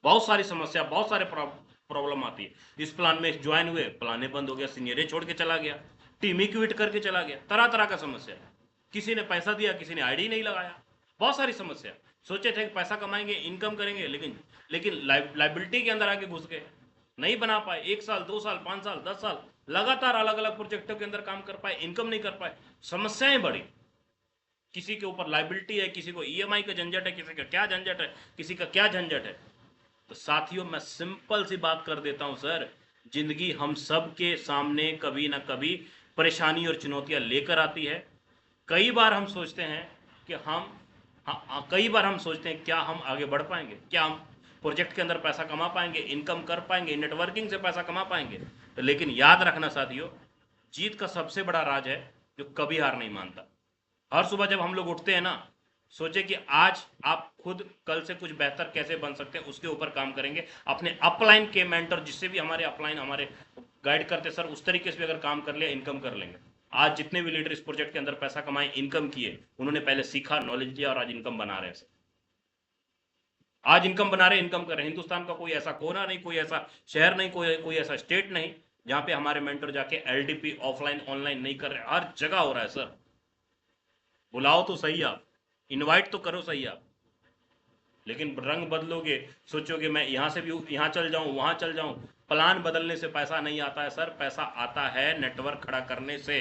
बहुत सारी समस्या, बहुत सारे प्रॉब्लम आती है। इस प्लान में ज्वाइन हुए, प्लाने बंद हो गया, सीनियरे छोड़ के चला गया, टीम ही क्विट करके चला गया, तरह तरह का समस्या। किसी ने पैसा दिया, किसी ने आईडी नहीं लगाया, बहुत सारी समस्या। सोचे थे कि पैसा कमाएंगे, इनकम करेंगे, लेकिन लाइबिलिटी के अंदर आके घुस गए। नहीं बना पाए, 1 साल 2 साल 5 साल 10 साल लगातार अलग अलग प्रोजेक्टों के अंदर काम कर पाए, इनकम नहीं कर पाए, समस्याएं बढ़ी। किसी के ऊपर लाइबिलिटी है, किसी को ईएमआई का झंझट है, किसी का क्या झंझट है, किसी का क्या झंझट है। तो साथियों मैं सिंपल सी बात कर देता हूं सर, जिंदगी हम सब के सामने कभी ना कभी परेशानी और चुनौतियां लेकर आती है। कई बार हम सोचते हैं कि कई बार हम सोचते हैं क्या हम आगे बढ़ पाएंगे, क्या हम प्रोजेक्ट के अंदर पैसा कमा पाएंगे, इनकम कर पाएंगे, नेटवर्किंग से पैसा कमा पाएंगे। तो लेकिन याद रखना साथियों, जीत का सबसे बड़ा राज है जो कभी हार नहीं मानता। हर सुबह जब हम लोग उठते हैं ना, सोचे कि आज आप खुद कल से कुछ बेहतर कैसे बन सकते हैं, उसके ऊपर काम करेंगे। अपने अपलाइन के मेंटर, जिससे भी हमारे अपलाइन हमारे गाइड करते सर, उस तरीके से भी अगर काम कर लिया, इनकम कर लेंगे। आज जितने भी लीडर इस प्रोजेक्ट के अंदर पैसा कमाए, इनकम किए, उन्होंने पहले सीखा, नॉलेज लिया और आज इनकम बना रहे हैं। आज इनकम बना रहे, इनकम कर रहे हैं। हिंदुस्तान का कोई ऐसा कोना नहीं, कोई ऐसा शहर नहीं, कोई ऐसा स्टेट नहीं जहां पे हमारे मेंटर जाके एलडीपी ऑफलाइन ऑनलाइन नहीं कर रहे। हर जगह हो रहा है सर। बुलाओ तो सही आप, इनवाइट तो करो सही आप, लेकिन रंग बदलोगे, सोचोगे मैं यहां से भी यहां चल जाऊं, वहां चल जाऊं। प्लान बदलने से पैसा नहीं आता है सर, पैसा आता है नेटवर्क खड़ा करने से।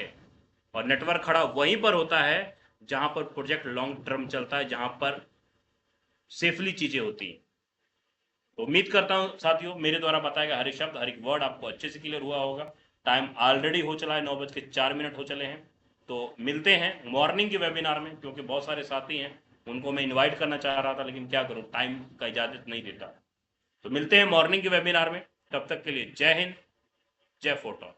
और नेटवर्क खड़ा वहीं पर होता है जहां पर प्रोजेक्ट लॉन्ग टर्म चलता है, जहां पर सेफली चीजें होती हैं। तो उम्मीद करता हूं साथियों, मेरे द्वारा बताया गया हर एक शब्द, हर एक वर्ड आपको अच्छे से क्लियर हुआ होगा। टाइम ऑलरेडी हो चला है, 9:04 हो चले हैं। तो मिलते हैं मॉर्निंग के वेबिनार में, क्योंकि बहुत सारे साथी हैं, उनको मैं इनवाइट करना चाह रहा था, लेकिन क्या करूं, टाइम का इजाजत नहीं देता। तो मिलते हैं मॉर्निंग के वेबिनार में, तब तक के लिए जय हिंद, जय फोटो।